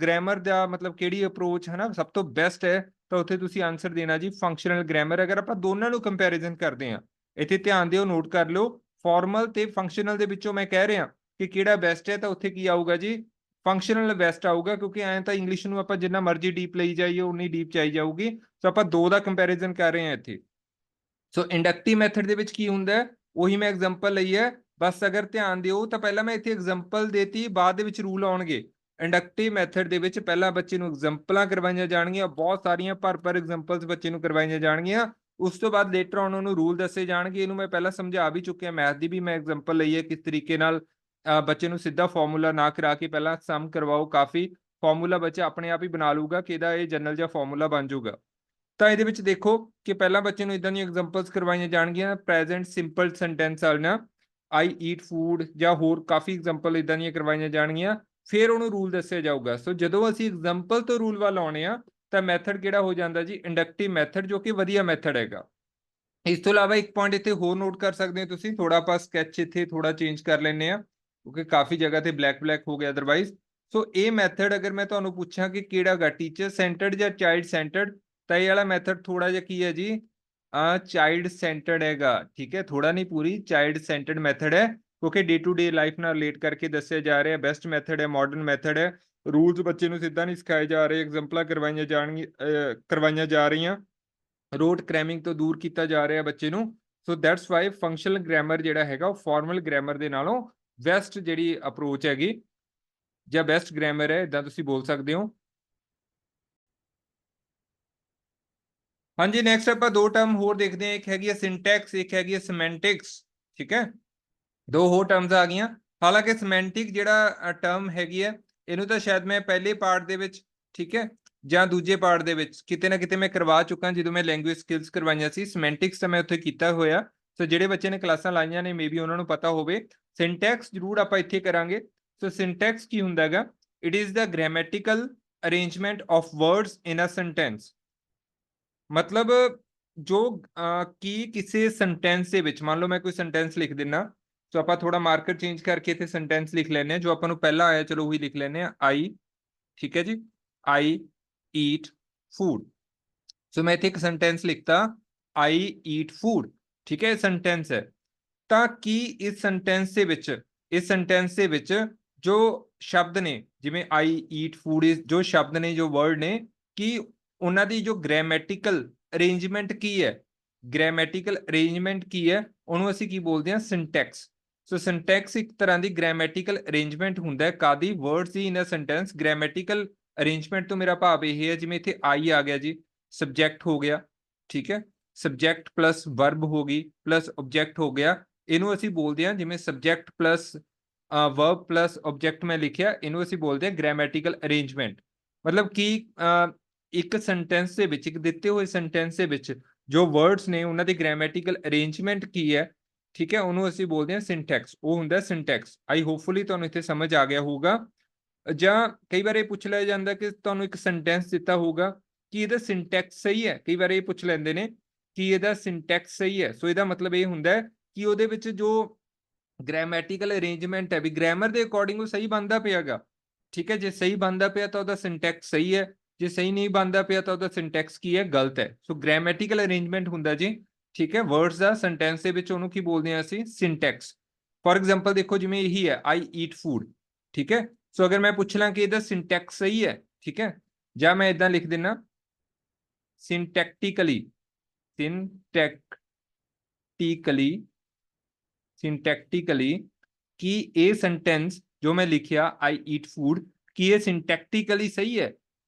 Speaker 1: ਗ੍ਰਾਮਰ ਦਾ ਮਤਲਬ ਕਿਹੜੀ ਅਪਰੋਚ ਹੈ ਨਾ ਸਭ ਤੋਂ ਬੈਸਟ ਹੈ, ਤਾਂ ਉੱਥੇ ਤੁਸੀਂ ਆਨਸਰ ਦੇਣਾ ਜੀ ਫੰਕਸ਼ਨਲ ਗ੍ਰਾਮਰ। ਅਗਰ ਆਪਾਂ ਦੋਨਾਂ ਨੂੰ ਕੰਪੈਰੀਜ਼ਨ ਕਰਦੇ ਹਾਂ, ਇੱਥੇ ਧਿਆਨ ਦਿਓ, ਨੋਟ ਕਰ ਲਿਓ, ਫਾਰਮਲ ਤੇ ਫੰਕਸ਼ਨਲ ਦੇ ਵਿੱਚੋਂ ਮੈਂ ਕਹਿ ਰਿਹਾ ਕਿ ਕਿਹੜਾ ਬੈਸਟ ਹੈ, ਤਾਂ ਉੱਥੇ ਕੀ ਆਊਗਾ ਜੀ, ਫੰਕਸ਼ਨਲ ਬੈਸਟ ਆਊਗਾ, ਕਿਉਂਕਿ ਐਂ ਤਾਂ ਇੰਗਲਿਸ਼ ਨੂੰ ਆਪਾਂ ਜਿੰਨਾ ਮਰਜ਼ੀ ਡੀਪ ਲਈ ਜਾਈਏ ਉਨੀ ਡੀਪ ਚਾਈ ਜਾਊਗੀ। ਸੋ ਆਪਾਂ ਦੋ ਦਾ ਕੰਪੈਰੀਜ਼ਨ ਕਰ ਰਹੇ ਹਾਂ ਇੱਥੇ। ਸੋ ਇੰਡਕਟਿਵ ਮੈਥਡ ਦੇ ਵਿੱਚ ਕੀ ਹੁੰਦਾ ਹੈ, ਉਹੀ ਮੈਂ ਐਗਜ਼ਾਮਪਲ ਲਈ ਹੈ, ਬਸ ਅਗਰ ਧਿਆਨ ਦਿਓ ਤਾਂ ਪਹਿਲਾਂ ਮੈਂ ਇੱਥੇ ਐਗਜ਼ਾਮਪਲ ਦੇਤੀ, ਬਾਅਦ ਦੇ ਵਿੱਚ ਰੂਲ ਆਉਣਗੇ। ਇੰਡਕਟਿਵ ਮੈਥਡ ਦੇ ਵਿੱਚ ਪਹਿਲਾਂ ਬੱਚੇ ਨੂੰ ਐਗਜ਼ਾਮਪਲਾਂ ਕਰਵਾਈਆਂ ਜਾਣਗੀਆਂ, ਬਹੁਤ ਸਾਰੀਆਂ ਪਰ ਐਗਜ਼ਾਮਪਲਸ ਬੱਚੇ ਨੂੰ ਕਰਵਾਈਆਂ ਜਾਣਗੀਆਂ, ਉਸ ਤੋਂ ਬਾਅਦ ਲੇਟਰ ਆਨ ਉਹਨੂੰ ਰੂਲ ਦੱਸੇ ਜਾਣਗੇ। ਇਹਨੂੰ ਮੈਂ ਪਹਿਲਾਂ ਸਮਝਾ ਵੀ ਚੁੱਕਿਆ, ਮੈਥ ਦੀ ਵੀ ਮੈਂ ਐਗਜ਼ਾਮਪਲ ਲਈ ਹੈ, ਕਿਸ ਤਰੀਕੇ ਨਾਲ ਬੱਚੇ ਨੂੰ ਸਿੱਧਾ ਫਾਰਮੂਲਾ ਨਾ ਕਰਾ ਕੇ ਪਹਿਲਾਂ ਸਮ ਕਰਵਾਓ, ਕਾਫੀ ਫਾਰਮੂਲਾ ਬੱਚਾ ਆਪਣੇ ਆਪ ਹੀ ਬਣਾ ਲੂਗਾ ਕਿ ਇਹਦਾ ਇਹ ਜਨਰਲ ਜਿਹਾ ਫਾਰਮੂਲਾ ਬਣ ਜਾਊਗਾ। ਤਾਂ ਇਹਦੇ ਵਿੱਚ ਦੇਖੋ ਕਿ ਪਹਿਲਾਂ ਬੱਚੇ ਨੂੰ ਇਦਾਂ ਦੀਆਂ ਐਗਜ਼ਾਮਪਲਸ ਕਰਵਾਈਆਂ ਜਾਣਗੀਆਂ, ਪ੍ਰੈਜ਼ੈਂਟ ਸਿੰਪਲ ਸੈਂਟੈਂਸ ਵਾਲੀਆਂ, ਆਈ ਈਟ ਫੂਡ, ਜਾਂ ਹੋਰ ਕਾਫੀ ਐਗਜ਼ਾਮਪਲ ਇਦਾਂ ਦੀਆਂ ਕਰਵਾਈਆਂ ਜਾਣਗੀਆਂ, ਫਿਰ ਉਹਨੂੰ ਰੂਲ ਦੱਸਿਆ ਜਾਊਗਾ। ਸੋ ਜਦੋਂ ਅਸੀਂ ਐਗਜ਼ਾਮਪਲ ਤੋਂ ਰੂਲ ਵੱਲ ਆਉਣੇ ਆ ਤਾਂ ਮੈਥਡ ਕਿਹੜਾ ਹੋ ਜਾਂਦਾ ਜੀ, ਇੰਡਕਟਿਵ ਮੈਥਡ, ਜੋ ਕਿ ਵਧੀਆ ਮੈਥਡ ਹੈਗਾ। ਇਸ ਤੋਂ ਇਲਾਵਾ ਇੱਕ ਪੁਆਇੰਟ ਇੱਥੇ ਹੋਰ ਨੋਟ ਕਰ ਸਕਦੇ ਹੋ ਤੁਸੀਂ, ਥੋੜਾ ਆਪਾਂ ਸਕੈਚ ਇੱਥੇ ਥੋੜਾ ਚੇਂਜ ਕਰ ਲੈਂਦੇ ਆ, ਕਿਉਂਕਿ ਕਾਫੀ ਜਗ੍ਹਾ ਤੇ ਬਲੈਕ ਹੋ ਗਿਆ ਅਦਰਵਾਈਜ਼। ਸੋ ਇਹ ਮੈਥਡ ਅਗਰ ਮੈਂ ਤੁਹਾਨੂੰ ਪੁੱਛਾਂ ਕਿ ਕਿਹੜਾ ਗਾ, ਟੀਚਰ ਸੈਂਟਰਡ ਜਾਂ ਚਾਈਲਡ ਸੈਂਟਰਡ, ਤਾਂ ਇਹ ਵਾਲਾ ਮੈਥਡ ਥੋੜਾ ਜਿਹਾ ਕੀ ਹੈ ਜੀ, ਚਾਈਲਡ ਸੈਂਟਰਡ ਹੈਗਾ, ਠੀਕ ਹੈ, ਥੋੜਾ ਨਹੀਂ ਪੂਰੀ ਚਾਈਲਡ ਸੈਂਟਰਡ ਮੈਥਡ ਹੈ, ਕਿਉਂਕਿ ਡੇ ਟੂ ਡੇ ਲਾਈਫ ਨਾਲ ਰਿਲੇਟ ਕਰਕੇ ਦੱਸਿਆ ਜਾ ਰਿਹਾ, ਬੈਸਟ ਮੈਥਡ ਹੈ, ਮਾਡਰਨ ਮੈਥਡ ਹੈ। ਰੂਲਸ ਬੱਚੇ ਨੂੰ ਸਿੱਧਾ ਨਹੀਂ ਸਿਖਾਏ ਜਾ ਰਹੇ, ਐਗਜ਼ਾਮਪਲਾਂ ਕਰਵਾਈਆਂ ਜਾ ਰਹੀਆਂ, ਰੋਟ ਕ੍ਰੈਮਿੰਗ ਤੋਂ ਦੂਰ ਕੀਤਾ ਜਾ ਰਿਹਾ ਬੱਚੇ ਨੂੰ। So that's why functional grammar ਜਿਹੜਾ ਹੈਗਾ ਉਹ ਫਾਰਮਲ ਗ੍ਰਾਮਰ ਦੇ ਨਾਲੋਂ ਬੈਸਟ ਜਿਹੜੀ ਅਪਰੋਚ ਹੈਗੀ, ਜਾਂ ਬੈਸਟ ਗ੍ਰਾਮਰ ਹੈ, ਇਦਾਂ ਤੁਸੀਂ ਬੋਲ ਸਕਦੇ ਹੋ। ਹਾਂਜੀ, ਨੈਕਸਟ ਆਪਾਂ ਦੋ ਟਰਮ ਹੋਰ ਦੇਖਦੇ ਹਾਂ, ਇੱਕ ਹੈਗੀ ਹੈ ਸਿੰਟੈਕਸ, ਇੱਕ ਹੈਗੀ ਹੈ ਸਿਮੈਂਟਿਕਸ, ਠੀਕ ਹੈ, ਦੋ ਹੋਰ ਟਰਮਸ ਆ ਗਈਆਂ। ਹਾਲਾਂਕਿ ਸਿਮੈਂਟਿਕ ਜਿਹੜਾ ਟਰਮ ਹੈਗੀ ਹੈ, ਇਹਨੂੰ ਤਾਂ ਸ਼ਾਇਦ ਮੈਂ ਪਹਿਲੇ ਪਾਰਟ ਦੇ ਵਿੱਚ, ਠੀਕ ਹੈ, ਜਾਂ ਦੂਜੇ ਪਾਰਟ ਦੇ ਵਿੱਚ ਕਿਤੇ ਨਾ ਕਿਤੇ ਮੈਂ ਕਰਵਾ ਚੁੱਕਾ, ਜਦੋਂ ਮੈਂ ਲੈਂਗੁਏਜ ਸਕਿੱਲਸ ਕਰਵਾਈਆਂ ਸੀ। ਸਿਮੈਂਟਿਕਸ ਤਾਂ ਮੈਂ ਉੱਥੇ ਕੀਤਾ ਹੋਇਆ, ਸੋ ਜਿਹੜੇ ਬੱਚੇ ਨੇ ਕਲਾਸਾਂ ਲਾਈਆਂ ਨੇ ਮੇਬੀ ਉਹਨਾਂ ਨੂੰ ਪਤਾ ਹੋਵੇ। ਸਿੰਟੈਕਸ ਜ਼ਰੂਰ ਆਪਾਂ ਇੱਥੇ ਕਰਾਂਗੇ। ਸੋ ਸਿੰਟੈਕਸ ਕੀ ਹੁੰਦਾ ਹੈਗਾ, it is the grammatical arrangement of words in a sentence. ਮਤਲਬ ਜੋ ਕੀ ਕਿਸੇ ਸੈਂਟੈਂਸ ਦੇ ਵਿੱਚ, ਮੰਨ ਲਓ ਮੈਂ ਕੋਈ ਸੈਂਟੈਂਸ ਲਿਖ ਦਿੰਨਾ, ਸੋ ਆਪਾਂ ਥੋੜਾ ਮਾਰਕਰ ਚੇਂਜ ਕਰਕੇ ਇੱਥੇ ਸੈਂਟੈਂਸ ਲਿਖ ਲੈਂਦੇ ਹਾਂ, ਜੋ ਆਪਾਂ ਨੂੰ ਪਹਿਲਾਂ ਆਇਆ ਚਲੋ ਉਹੀ ਲਿਖ ਲੈਂਦੇ ਹਾਂ, ਆਈ, ਠੀਕ ਹੈ ਜੀ, ਆਈ ਈਟ ਫੂਡ। ਸੋ ਮੈਂ ਇੱਥੇ ਇੱਕ ਸੈਂਟੈਂਸ ਲਿਖਤਾ, ਆਈ ਈਟ ਫੂਡ, ਠੀਕ ਹੈ, ਸੈਂਟੈਂਸ ਹੈ। ਤਾਂ ਕੀ ਇਸ ਸੈਂਟੈਂਸ ਦੇ ਵਿੱਚ ਜੋ ਸ਼ਬਦ ਨੇ, ਜਿਵੇਂ ਆਈ ਈਟ ਫੂਡ, ਜੋ ਸ਼ਬਦ ਨੇ, ਜੋ ਵਰਡ ਨੇ, ਕੀ ਉਹਨਾਂ ਦੀ ਜੋ ਗ੍ਰਾਮੈਟੀਕਲ ਅਰੇਂਜਮੈਂਟ ਕੀ ਹੈ, ਗ੍ਰਾਮੈਟੀਕਲ ਅਰੇਂਜਮੈਂਟ ਕੀ ਹੈ, ਉਹਨੂੰ ਅਸੀਂ ਕੀ ਬੋਲਦੇ ਹਾਂ, ਸਿੰਟੈਕਸ। ਸੋ ਸਿੰਟੈਕਸ ਇੱਕ ਤਰ੍ਹਾਂ ਦੀ ਗ੍ਰਾਮੈਟੀਕਲ ਅਰੇਂਜਮੈਂਟ ਹੁੰਦਾ ਹੈ, ਕਾਦੀ, words the in a sentence. Grammatical arrangement ਤੋਂ ਮੇਰਾ ਭਾਵ ਇਹ ਹੈ, ਜਿਵੇਂ ਇੱਥੇ ਆਈ ਆ ਗਿਆ ਜੀ, ਸਬਜੈਕਟ ਹੋ ਗਿਆ, ਠੀਕ ਹੈ, ਸਬਜੈਕਟ ਪਲੱਸ ਵਰਬ ਹੋ ਗਈ ਪਲੱਸ ਆਬਜੈਕਟ ਹੋ ਗਿਆ, ਇਹਨੂੰ ਅਸੀਂ ਬੋਲਦੇ ਹਾਂ, ਜਿਵੇਂ subject plus verb plus object ਮੈਂ ਲਿਖਿਆ, ਇਹਨੂੰ ਅਸੀਂ ਬੋਲਦੇ ਹਾਂ ਗ੍ਰਾਮੈਟੀਕਲ ਅਰੇਂਜਮੈਂਟ। ਮਤਲਬ ਕਿ ਇੱਕ ਸੈਂਟੈਂਸ ਦੇ ਵਿੱਚ, ਇੱਕ ਦਿੱਤੇ ਹੋਏ ਸੈਂਟੈਂਸ ਦੇ ਵਿੱਚ ਜੋ ਵਰਡਸ ਨੇ ਉਹਨਾਂ ਦੀ ਗ੍ਰਾਮੈਟੀਕਲ ਅਰੇਂਜਮੈਂਟ ਕੀ ਹੈ, ਠੀਕ ਹੈ, ਉਹਨੂੰ ਅਸੀਂ ਬੋਲਦੇ ਹਾਂ ਸਿੰਟੈਕਸ, ਉਹ ਹੁੰਦਾ ਸਿੰਟੈਕਸ। ਆਈ ਹੋਪਫੁਲੀ ਤੁਹਾਨੂੰ ਇੱਥੇ ਸਮਝ ਆ ਗਿਆ ਹੋਊਗਾ। ਜਾਂ ਕਈ ਵਾਰ ਇਹ ਪੁੱਛ ਲਿਆ ਜਾਂਦਾ ਕਿ ਤੁਹਾਨੂੰ ਇੱਕ ਸੈਂਟੈਂਸ ਦਿੱਤਾ ਹੋਊਗਾ ਕਿ ਇਹਦਾ ਸਿੰਟੈਕਸ ਸਹੀ ਹੈ, ਕਈ ਵਾਰ ਇਹ ਪੁੱਛ ਲੈਂਦੇ ਨੇ ਕਿ ਇਹਦਾ ਸਿੰਟੈਕਸ ਸਹੀ ਹੈ। ਸੋ ਇਹਦਾ ਮਤਲਬ ਇਹ ਹੁੰਦਾ ਹੈ ਕਿ ਉਹਦੇ ਵਿੱਚ ਜੋ ਗ੍ਰਾਮੈਟੀਕਲ ਅਰੇਂਜਮੈਂਟ ਹੈ, ਵੀ ਗ੍ਰਾਮਰ ਦੇ ਅਕੋਰਡਿੰਗ ਉਹ ਸਹੀ ਬਣਦਾ ਪਿਆਗਾ, ਠੀਕ ਹੈ, ਜੇ ਸਹੀ ਬਣਦਾ ਪਿਆ ਤਾਂ ਉਹਦਾ ਸਿੰਟੈਕਸ ਸਹੀ ਹੈ, ਜੇ ਸਹੀ ਨਹੀਂ ਬਣਦਾ ਪਿਆ ਤਾਂ ਉਹਦਾ ਸਿੰਟੈਕਸ ਕੀ ਹੈ, ਗਲਤ ਹੈ। ਸੋ ਗ੍ਰਾਮੈਟੀਕਲ ਅਰੇਂਜਮੈਂਟ ਹੁੰਦਾ ਜੀ, ਠੀਕ ਹੈ, ਵਰਡਸ ਦਾ ਸੈਂਟੈਂਸ ਦੇ ਵਿੱਚ, ਉਹਨੂੰ ਕੀ ਬੋਲਦੇ ਹਾਂ ਅਸੀਂ, ਸਿੰਟੈਕਸ। ਫॉर एग्जांपल ਦੇਖੋ, ਜਿਵੇਂ ਇਹੀ ਹੈ, ਆਈ ਈਟ ਫੂਡ, ਠੀਕ ਹੈ। ਸੋ ਅਗਰ ਮੈਂ ਪੁੱਛ ਲਾਂ ਕਿ ਇਹਦਾ ਸਿੰਟੈਕਸ ਸਹੀ ਹੈ, ਠੀਕ ਹੈ, ਜਾਂ ਮੈਂ ਇਦਾਂ ਲਿਖ ਦਿੰਨਾ, ਸਿੰਟੈਕਟਿਕਲੀ, ਸਿੰਟੈਕਟਿਕਲੀ ਕਿ ਇਹ ਸੈਂਟੈਂਸ ਜੋ ਮੈਂ ਲਿਖਿਆ, ਆਈ ਈਟ ਫੂਡ, ਕਿ ਇਹ ਸਿੰਟੈਕਟਿਕਲੀ ਸਹੀ ਹੈ,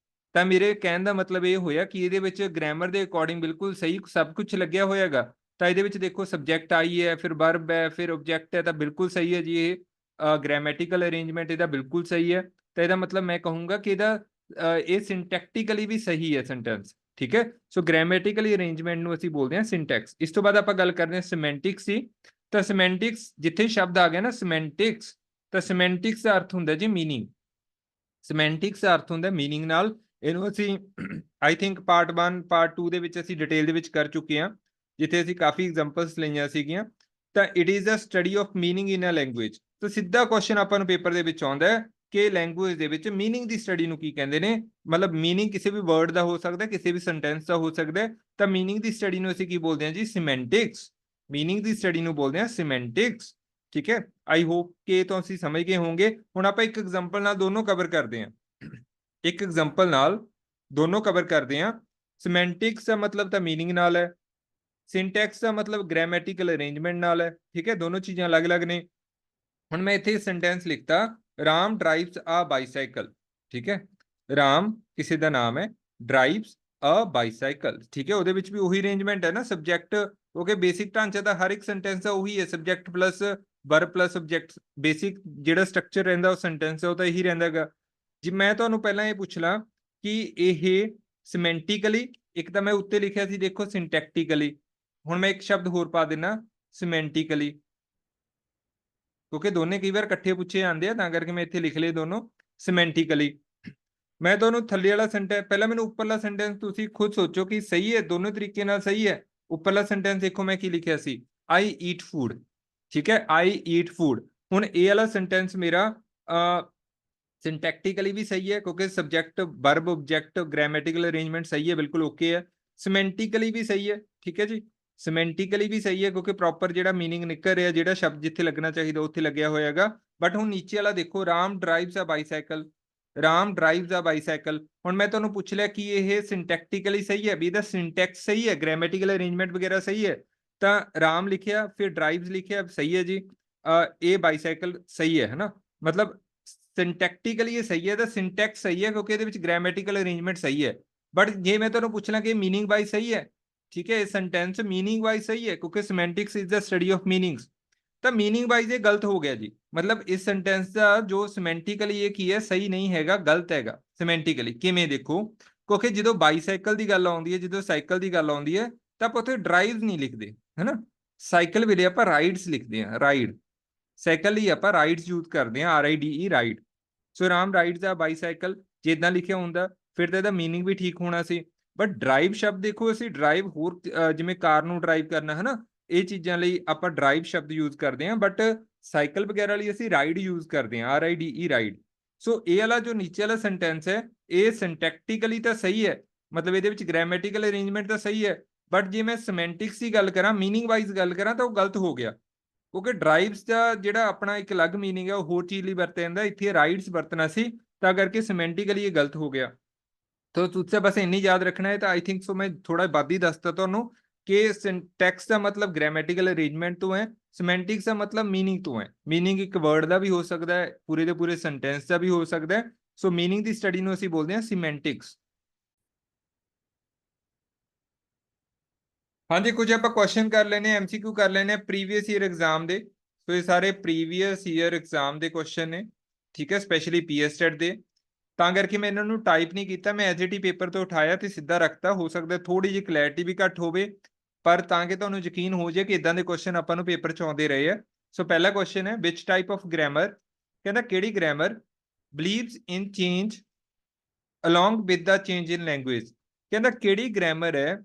Speaker 1: ਤਾਂ ਮੇਰੇ ਕਹਿਣ ਦਾ ਮਤਲਬ ਇਹ ਹੋਇਆ ਕਿ ਇਹਦੇ ਵਿੱਚ ਗ੍ਰਾਮਰ ਦੇ ਅਕੋਰਡਿੰਗ ਬਿਲਕੁਲ ਸਹੀ ਸਭ ਕੁਝ ਲੱਗਿਆ ਹੋਇਆਗਾ। ਤਾਂ ਇਹਦੇ ਵਿੱਚ ਦੇਖੋ, ਸਬਜੈਕਟ ਆਈ ਹੈ, ਫਿਰ ਵਰਬ ਹੈ, ਫਿਰ ਆਬਜੈਕਟ ਹੈ, ਤਾਂ ਬਿਲਕੁਲ ਸਹੀ ਹੈ ਜੀ ਇਹ ਗ੍ਰਾਮੈਟੀਕਲ ਅਰੇਂਜਮੈਂਟ ਇਹਦਾ ਬਿਲਕੁਲ ਸਹੀ ਹੈ, ਤਾਂ ਇਹਦਾ ਮਤਲਬ ਮੈਂ ਕਹੂੰਗਾ ਕਿ ਇਹਦਾ ਇਹ ਸਿੰਟੈਕਟੀਕਲੀ ਵੀ ਸਹੀ ਹੈ ਸੈਂਟੈਂਸ, ਠੀਕ ਹੈ। ਸੋ ਗ੍ਰਾਮੈਟੀਕਲੀ ਅਰੇਂਜਮੈਂਟ ਨੂੰ ਅਸੀਂ ਬੋਲਦੇ ਹਾਂ ਸਿੰਟੈਕਸ। ਇਸ ਤੋਂ ਬਾਅਦ ਆਪਾਂ ਗੱਲ ਕਰਦੇ ਹਾਂ ਸਿਮੈਂਟਿਕਸ ਦੀ। ਤਾਂ ਸਿਮੈਂਟਿਕਸ ਜਿੱਥੇ ਸ਼ਬਦ ਆ ਗਿਆ ਨਾ ਸਿਮੈਂਟਿਕਸ, ਤਾਂ ਸਿਮੈਂਟਿਕਸ ਦਾ ਅਰਥ ਹੁੰਦਾ ਜੀ ਮੀਨਿੰਗ। ਸਿਮੈਂਟਿਕਸ ਦਾ ਅਰਥ ਹੁੰਦਾ ਮੀਨਿੰਗ ਨਾਲ। ਇਹਨੂੰ ਅਸੀਂ ਆਈ ਥਿੰਕ ਪਾਰਟ 1 ਪਾਰਟ 2 ਦੇ ਵਿੱਚ ਅਸੀਂ ਡਿਟੇਲ ਦੇ ਵਿੱਚ ਕਰ ਚੁੱਕੇ ਹਾਂ, ਜਿੱਥੇ ਅਸੀਂ ਕਾਫੀ ਐਗਜ਼ਾਮਪਲਸ ਲਈਆਂ ਸੀਗੀਆਂ। ਤਾਂ it is a study of meaning in a language. ਤਾਂ ਸਿੱਧਾ ਕੁਐਸਚਨ ਆਪਾਂ ਨੂੰ ਪੇਪਰ ਦੇ ਵਿੱਚ ਆਉਂਦਾ ਹੈ ਕਿ ਲੈਂਗੁਏਜ ਦੇ ਵਿੱਚ ਮੀਨਿੰਗ ਦੀ ਸਟੱਡੀ ਨੂੰ ਕੀ ਕਹਿੰਦੇ ਨੇ। ਮਤਲਬ ਮੀਨਿੰਗ ਕਿਸੇ ਵੀ ਵਰਡ ਦਾ ਹੋ ਸਕਦਾ, ਕਿਸੇ ਵੀ ਸੈਂਟੈਂਸ ਦਾ ਹੋ ਸਕਦਾ, ਤਾਂ ਮੀਨਿੰਗ ਦੀ ਸਟੱਡੀ ਨੂੰ ਅਸੀਂ ਕੀ ਬੋਲਦੇ ਹਾਂ ਜੀ, ਸਿਮੈਂਟਿਕਸ। ਮੀਨਿੰਗ ਦੀ ਸਟੱਡੀ ਨੂੰ ਬੋਲਦੇ ਹਾਂ ਸਿਮੈਂਟਿਕਸ, ਠੀਕ ਹੈ। ਆਈ ਹੋਪ ਕਿ ਤੁਸੀਂ ਸਮਝ ਗਏ ਹੋਵੋਗੇ। ਹੁਣ ਆਪਾਂ ਇੱਕ ਐਗਜ਼ਾਮਪਲ ਨਾਲ ਦੋਨੋਂ ਕਵਰ ਕਰਦੇ ਹਾਂ, ਇੱਕ ਐਗਜ਼ਾਮਪਲ ਨਾਲ ਦੋਨੋਂ ਕਵਰ ਕਰਦੇ ਹਾਂ। ਸਿਮੈਂਟਿਕਸ ਦਾ ਮਤਲਬ ਤਾਂ ਮੀਨਿੰਗ ਨਾਲ ਹੈ, ਸਿੰਟੈਕਸ ਦਾ ਮਤਲਬ ਗ੍ਰਾਮੈਟੀਕਲ ਅਰੇਂਜਮੈਂਟ ਨਾਲ ਹੈ, ਠੀਕ ਹੈ। ਦੋਨੋਂ ਚੀਜ਼ਾਂ ਅਲੱਗ-ਅਲੱਗ ਨੇ। ਹੁਣ ਮੈਂ ਇੱਥੇ ਸੈਂਟੈਂਸ ਲਿਖਤਾ, ਰਾਮ ਡਰਾਈਵਸ ਅ ਬਾਈਸਾਈਕਲ, ਠੀਕ ਹੈ। ਰਾਮ ਕਿਸੇ ਦਾ ਨਾਮ ਹੈ, ਡਰਾਈਵਸ ਅ ਬਾਈਸਾਈਕਲ, ਠੀਕ ਹੈ। ਉਹਦੇ ਵਿੱਚ ਵੀ ਉਹੀ ਅਰੇਂਜਮੈਂਟ ਹੈ ਨਾ, ਸਬਜੈਕਟ, ਕਿਉਂਕਿ ਬੇਸਿਕ ਢਾਂਚਾ ਤਾਂ ਹਰ ਇੱਕ ਸੈਂਟੈਂਸ ਦਾ ਉਹੀ ਹੈ, subject plus verb plus subject. Basic ਜਿਹੜਾ ਸਟਰਕਚਰ ਰਹਿੰਦਾ ਉਹ ਸੈਂਟੈਂਸ ਦਾ ਉਹ ਤਾਂ ਇਹੀ ਰਹਿੰਦਾ ਹੈਗਾ ਜੀ। ਮੈਂ ਤੁਹਾਨੂੰ ਪਹਿਲਾਂ ਇਹ ਪੁੱਛ ਲਾਂ ਕਿ ਇਹ ਸਿਮੈਂਟਿਕਲੀ, ਇੱਕ ਤਾਂ ਮੈਂ ਉੱਤੇ ਲਿਖਿਆ ਸੀ ਦੇਖੋ ਸਿੰਟੈਕਟਿਕਲੀ, ਹੁਣ ਮੈਂ ਇੱਕ ਸ਼ਬਦ ਹੋਰ ਪਾ ਦੇਣਾ ਸਿਮੈਂਟਿਕਲੀ, ਕਿਉਂਕਿ ਦੋਨੇ ਕਈ ਵਾਰ ਇਕੱਠੇ ਪੁੱਛੇ ਜਾਂਦੇ ਆ, ਤਾਂ ਕਰਕੇ ਮੈਂ ਇੱਥੇ ਲਿਖ ਲਏ ਦੋਨੋਂ ਸਿਮੈਂਟਿਕਲੀ। ਮੈਂ ਤੁਹਾਨੂੰ ਥੱਲੇ ਵਾਲਾ ਸੈਂਟੈਂਸ, ਪਹਿਲਾਂ ਮੈਨੂੰ ਉੱਪਰਲਾ ਸੈਂਟੈਂਸ ਤੁਸੀਂ ਖੁਦ ਸੋਚੋ ਕਿ ਸਹੀ ਹੈ, ਦੋਨੋਂ ਤਰੀਕੇ ਨਾਲ ਸਹੀ ਹੈ। ਉੱਪਰਲਾ ਸੈਂਟੈਂਸ ਦੇਖੋ ਮੈਂ ਕੀ ਲਿਖਿਆ ਸੀ, ਆਈ ਈਟ ਫੂਡ, ਠੀਕ ਹੈ, ਆਈ ਈਟ ਫੂਡ। ਹੁਣ ਇਹ ਵਾਲਾ ਸੈਂਟੈਂਸ ਮੇਰਾ ਸਿੰਟੈਕਟਿਕਲੀ ਵੀ ਸਹੀ ਹੈ, ਕਿਉਂਕਿ subject verb object grammatical arrangement ਸਹੀ ਹੈ, ਬਿਲਕੁਲ ਓਕੇ ਹੈ। ਸਿਮੈਂਟਿਕਲੀ ਵੀ ਸਹੀ ਹੈ, ਠੀਕ ਹੈ ਜੀ। ਸਿਮੈਂਟਿਕਲੀ ਵੀ ਸਹੀ ਹੈ, ਕਿਉਂਕਿ ਪ੍ਰੋਪਰ ਜਿਹੜਾ ਮੀਨਿੰਗ ਨਿਕਲ ਰਿਹਾ, ਜਿਹੜਾ ਸ਼ਬਦ ਜਿੱਥੇ ਲੱਗਣਾ ਚਾਹੀਦਾ ਉੱਥੇ ਲੱਗਿਆ ਹੋਇਆ ਹੈਗਾ। ਬਟ ਹੁਣ ਨੀਚੇ ਵਾਲਾ ਦੇਖੋ, ਰਾਮ ਡਰਾਈਵਸ ਅ ਬਾਈਸਾਈਕਲ, ਰਾਮ ਡਰਾਈਵਸ ਅ ਬਾਈਸਾਈਕਲ। ਹੁਣ ਮੈਂ ਤੁਹਾਨੂੰ ਪੁੱਛ ਲਿਆ ਕਿ ਇਹ ਸਿੰਟੈਕਟਿਕਲੀ ਸਹੀ ਹੈ, ਵੀ ਇਹਦਾ ਸਿੰਟੈਕਸ ਸਹੀ ਹੈ, ਗ੍ਰਾਮੈਟੀਕਲ ਅਰੇਂਜਮੈਂਟ ਵਗੈਰਾ ਸਹੀ ਹੈ, ਤਾਂ ਰਾਮ ਲਿਖਿਆ ਫਿਰ ਡਰਾਈਵਸ ਲਿਖਿਆ, ਸਹੀ ਹੈ ਜੀ। ਇਹ ਬਾਈਸਾਈਕਲ ਸਹੀ ਹੈ ਨਾ, ਮਤਲਬ ਸਿੰਟੈਕਟਿਕਲੀ ਇਹ ਸਹੀ ਹੈ, ਤਾਂ ਸਿੰਟੈਕਸ ਸਹੀ ਹੈ ਕਿਉਂਕਿ ਇਹਦੇ ਵਿੱਚ ਗ੍ਰਾਮੈਟੀਕਲ ਅਰੇਂਜਮੈਂਟ ਸਹੀ ਹੈ। ਬਟ ਜੇ ਮੈਂ ਤੁਹਾਨੂੰ ਪੁੱਛ ਲਾਂ ਕਿ ਮੀਨਿੰਗ ਵਾਈਜ਼ ਸਹੀ ਹੈ, ਠੀਕ ਹੈ, ਇਹ ਸੈਂਟੈਂਸ ਮੀਨਿੰਗ ਵਾਈਜ਼ ਸਹੀ ਹੈ ਕਿਉਂਕਿ semantics is the study of meanings, ਤਾਂ ਮੀਨਿੰਗ ਵਾਈਜ਼ ਇਹ ਗਲਤ ਹੋ ਗਿਆ ਜੀ। ਮਤਲਬ ਇਸ ਸੈਂਟੈਂਸ ਦਾ ਜੋ ਸਿਮੈਂਟਿਕਲੀ ਇਹ ਕੀ ਹੈ, ਸਹੀ ਨਹੀਂ ਹੈਗਾ, ਗਲਤ ਹੈਗਾ ਸਿਮੈਂਟਿਕਲੀ। ਕਿਵੇਂ ਦੇਖੋ, ਕਿਉਂਕਿ ਜਦੋਂ ਬਾਈਸਾਈਕਲ ਦੀ ਗੱਲ ਆਉਂਦੀ ਹੈ, ਜਦੋਂ ਸਾਈਕਲ ਦੀ ਗੱਲ ਆਉਂਦੀ ਹੈ, ਤਾਂ ਆਪਾਂ ਉੱਥੇ ਡਰਾਈਵ ਨਹੀਂ ਲਿਖਦੇ, ਹੈਨਾ। ਸਾਈਕਲ ਵੇਲੇ ਆਪਾਂ ਰਾਈਡਸ ਲਿਖਦੇ ਹਾਂ, ਰਾਈਡ। ਸਾਈਕਲ ਲਈ ਆਪਾਂ ਰਾਈਡਸ ਯੂਜ਼ ਕਰਦੇ ਹਾਂ, RIDE, ਰਾਈਡ। ਸੋ ਰਾਮ ਰਾਈਡਸ ਦਾ ਬਾਈਸਾਈਕਲ, ਜੇ ਇਦਾਂ ਲਿਖਿਆ ਹੁੰਦਾ ਫਿਰ ਤਾਂ ਇਹਦਾ ਮੀਨਿੰਗ ਵੀ ਠੀਕ ਹੋਣਾ ਸੀ। ਬਟ ਡਰਾਈਵ ਸ਼ਬਦ ਦੇਖੋ, ਅਸੀਂ ਡਰਾਈਵ ਹੋਰ ਜਿਵੇਂ ਕਾਰ ਨੂੰ ਡਰਾਈਵ ਕਰਨਾ ਹੈ ਨਾ, ਇਹ ਚੀਜ਼ਾਂ ਲਈ ਆਪਾਂ ਡਰਾਈਵ ਸ਼ਬਦ ਯੂਜ਼ ਕਰਦੇ ਹਾਂ, ਬਟ ਸਾਈਕਲ ਵਗੈਰਾ ਲਈ ਅਸੀਂ ਰਾਈਡ ਯੂਜ਼ ਕਰਦੇ ਹਾਂ, RIDE, ਰਾਈਡ। ਸੋ ਇਹ ਵਾਲਾ ਜੋ ਨੀਚੇ ਵਾਲਾ ਸੈਂਟੈਂਸ ਹੈ, ਇਹ ਸਿੰਟੈਕਟਿਕਲੀ ਤਾਂ ਸਹੀ ਹੈ, ਮਤਲਬ ਇਹਦੇ ਵਿੱਚ ਗ੍ਰਾਮੈਟੀਕਲ ਅਰੇਂਜਮੈਂਟ ਤਾਂ ਸਹੀ ਹੈ, ਬਟ ਜੇ ਮੈਂ ਸਿਮੈਂਟਿਕਸ ਦੀ ਗੱਲ ਕਰਾਂ, ਮੀਨਿੰਗ ਵਾਈਜ਼ ਗੱਲ ਕਰਾਂ, ਤਾਂ ਉਹ ਗਲਤ ਹੋ ਗਿਆ, ਕਿਉਂਕਿ ਡਰਾਈਵਸ ਦਾ ਜਿਹੜਾ ਆਪਣਾ ਇੱਕ ਅਲੱਗ ਮੀਨਿੰਗ ਹੈ ਉਹ ਹੋਰ ਚੀਜ਼ ਲਈ ਵਰਤਿਆ ਜਾਂਦਾ, ਇੱਥੇ ਰਾਈਡਸ ਵਰਤਣਾ ਸੀ, ਤਾਂ ਕਰਕੇ ਸਿਮੈਂਟਿਕਲੀ ਇਹ ਗਲਤ ਹੋ ਗਿਆ। ਤਾਂ ਤੁਸੀਂ ਬਸ ਇੰਨੀ ਯਾਦ ਰੱਖਣਾ ਹੈ। ਤਾਂ ਆਈ ਥਿੰਕ ਸੋ ਮੈਂ ਥੋੜਾ ਵੱਧ ਹੀ ਦੱਸਤਾ ਤੁਹਾਨੂੰ ਕਿ ਸਿੰਟੈਕਸ ਦਾ ਮਤਲਬ ਗ੍ਰਾਮੈਟੀਕਲ ਅਰੇਂਜਮੈਂਟ ਤੋਂ ਹੈ, ਸਿਮੈਂਟਿਕਸ ਦਾ ਮਤਲਬ ਮੀਨਿੰਗ ਤੋਂ ਹੈ। ਮੀਨਿੰਗ ਇੱਕ ਵਰਡ ਦਾ ਵੀ ਹੋ ਸਕਦਾ ਹੈ, ਪੂਰੇ ਦੇ ਪੂਰੇ ਸੈਂਟੈਂਸ ਦਾ ਵੀ ਹੋ ਸਕਦਾ ਹੈ। ਸੋ ਮੀਨਿੰਗ ਦੀ ਸਟੱਡੀ ਨੂੰ ਅਸੀਂ ਬੋਲਦੇ ਹਾਂ ਸਿਮੈਂਟਿਕਸ। ਹਾਂਜੀ, ਕੁਝ ਆਪਾਂ ਕੁਐਸਚਨ ਕਰ ਲੈਨੇ, MCQ ਕਰ ਲੈਨੇ ਪ੍ਰੀਵੀਅਸ ਈਅਰ ਐਗਜ਼ਾਮ ਦੇ। ਸੋ ਇਹ ਸਾਰੇ ਪ੍ਰੀਵੀਅਸ ਈਅਰ ਐਗਜ਼ਾਮ ਦੇ ਕੁਐਸਚਨ ਨੇ, ਠੀਕ ਹੈ, ਸਪੈਸ਼ਲੀ PSTET ਦੇ। ਤਾਂ ਕਰਕੇ ਮੈਂ ਇਹਨਾਂ ਨੂੰ ਟਾਈਪ ਨਹੀਂ ਕੀਤਾ, ਮੈਂ ਐਜ਼ ਇਟ ਹੀ ਪੇਪਰ ਤੋਂ ਉਠਾਇਆ ਤੇ ਸਿੱਧਾ ਰੱਖਤਾ। ਹੋ ਸਕਦਾ ਥੋੜੀ ਜਿਹੀ ਕਲੈਰਿਟੀ ਵੀ ਘੱਟ ਹੋਵੇ, ਪਰ ਤਾਂ ਕਿ ਤੁਹਾਨੂੰ ਯਕੀਨ ਹੋ ਜਾਏ ਕਿ ਇਦਾਂ ਦੇ ਕੁਐਸਚਨ ਆਪਾਂ ਨੂੰ ਪੇਪਰ 'ਚ ਆਉਂਦੇ ਰਹੇ ਆ। ਸੋ ਪਹਿਲਾ ਕੁਐਸਚਨ ਹੈ, ਵਿਚ ਟਾਈਪ ਆਫ ਗ੍ਰਾਮਰ, ਕਹਿੰਦਾ ਕਿਹੜੀ grammar believes in change along with the change in language. ਕਹਿੰਦਾ ਕਿਹੜੀ ਗ੍ਰਾਮਰ ਹੈ